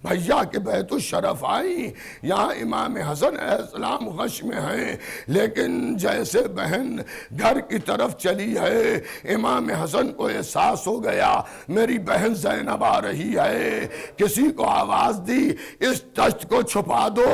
بھیا کے بیت الشرف آئی، یہاں امام حسن علیہ السلام غش میں ہیں، لیکن جیسے بہن گھر کی طرف چلی ہے، امام حسن کو احساس ہو گیا میری بہن زینب آ رہی ہے۔ کسی کو آواز دی، اس تشت کو چھپا دو،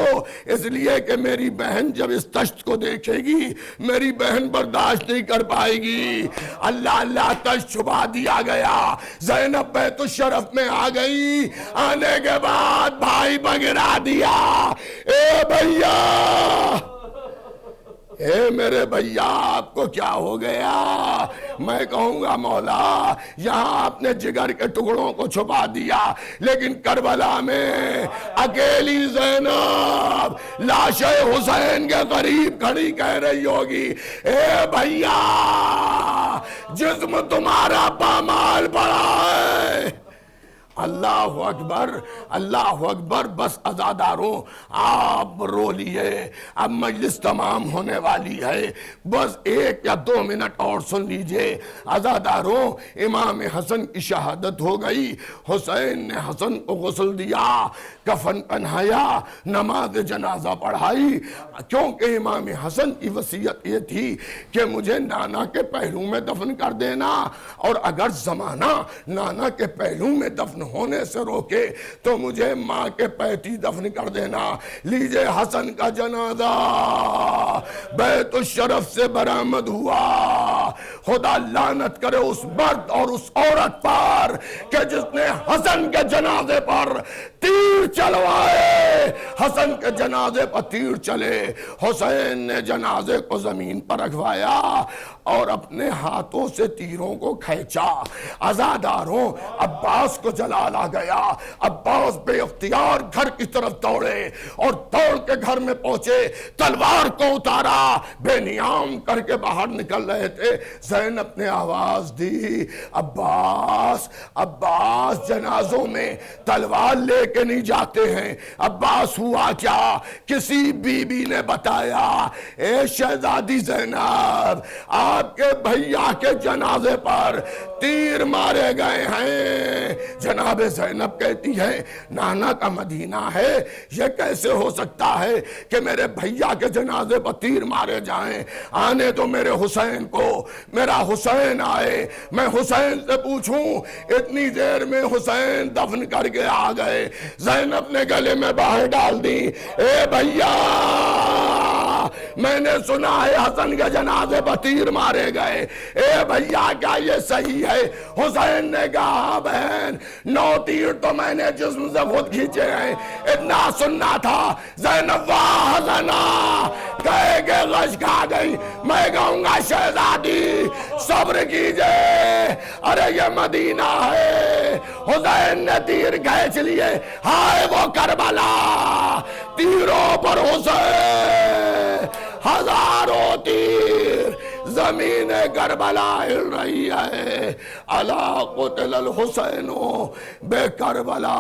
اس لیے کہ میری بہن جب اس تشت کو دیکھے گی میری بہن برداشت نہیں کر پائے گی۔ اللہ اللہ، تشت چھپا دیا گیا، زینب بیت الشرف میں آ گئی، آنے کے بعد بھائی بگرا دیا، اے بھیا، اے میرے بھیا آپ کو کیا ہو گیا؟ میں کہوں گا مولا یہاں آپ نے جگر کے ٹکڑوں کو چھپا دیا، لیکن کربلا میں اکیلی زینب لاش حسین کے قریب کھڑی کہہ رہی ہوگی، اے بھیا جسم تمہارا پامال پڑا ہے۔ اللہ اکبر، اللہ اکبر۔ بس عزاداروں آپ رو لیے، اب مجلس تمام ہونے والی ہے، بس 1 یا 2 منٹ اور سن لیجئے۔ عزاداروں، امام حسن کی شہادت ہو گئی، حسین نے حسن کو غسل دیا، کفن پہنایا، نماز جنازہ پڑھائی، کیونکہ امام حسن کی وصیت یہ تھی کہ مجھے نانا کے پہلو میں دفن کر دینا، اور اگر زمانہ نانا کے پہلو میں دفن ہونے سے روکے تو مجھے ماں کے پیٹی دفن کر دینا۔ لیجئے حسن کا جنازہ بیت الشرف سے برآمد ہوا، خدا لعنت کرے اس مرد اور اس عورت پر کہ جس نے حسن کے جنازے پر تیر چلوائے. حسن کے جنازے پر تیر چلے، حسین نے جنازے کو زمین پر رکھوایا اور اپنے ہاتھوں سے تیروں کو کھینچا. عزاداروں، عباس کو جلال آ گیا. عباس بے اختیار گھر کی طرف دوڑے اور دوڑ کے گھر میں پہنچے، تلوار کو اتارا، بے نیام کر کے باہر نکل رہے تھے. زینب نے آواز دی، عباس عباس جنازوں میں تلوار لے کے نہیں جاتے ہیں. عباس ہوا کیا؟ کسی بی بی نے بتایا، اے شہزادی زینب، آپ کے بھیا کے جنازے پر تیر مارے گئے ہیں. جناب زینب کہتی ہے نانا کا مدینہ ہے، یہ کیسے ہو سکتا ہے کہ میرے بھیا کے جنازے پر تیر مارے جائیں؟ آنے تو میرے حسین کو، میرا حسین آئے، میں حسین سے پوچھوں. اتنی دیر میں حسین دفن کر کے آ گئے. زینب نے گلے میں باہر ڈال دی، اے بھیا، میں نے سنا ہے حسن کے جنازے پر تیر مارے گئے. اے بھیا کیا یہ صحیح ہے؟ حسین نے کہا بہن 9 تیر تو میں نے جسم سے خود کھینچے ہیں، اتنا سننا تھا. زینب واہ حسنا کہے کہ غش کھا گئی. میں کہوں گا شہزادی صبر کیجئے، ارے یہ مدینہ ہے. حسین نے تیر کھینچ لیے. ہائے وہ کربلا، تیروں پر حسین، ہزاروں تیر، زمین کربلا ہل رہی ہے. الا قتل الحسین بے کربلا،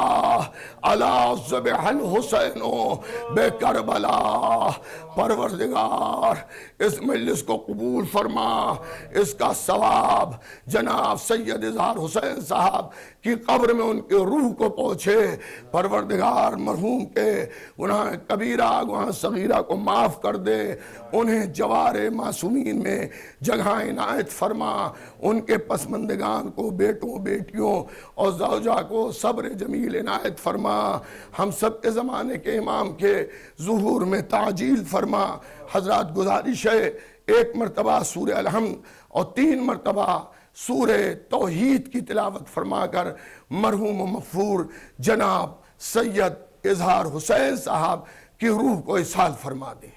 الا ذبح الحسین بے کربلا. پروردگار اس مجلس کو قبول فرما، اس کا ثواب جناب سید اظہار حسین صاحب کی قبر میں ان کی روح کو پہنچے. پروردگار مرحوم کے گناہ کبیرہ گناہ صغیرہ کو معاف کر دے، انہیں جوار معصومین میں جگہ عنایت فرما. ان کے پسماندگان کو، بیٹوں بیٹیوں اور زوجہ کو صبر جمیل عنایت فرما. ہم سب کے زمانے کے امام کے ظہور میں تعجیل فرما. حضرات گزارش ہے 1 مرتبہ سورہ الحمد اور 3 مرتبہ سورہ توحید کی تلاوت فرما کر مرحوم و مغفور جناب سید اظہار حسین صاحب کی روح کو اصحال فرما دیں.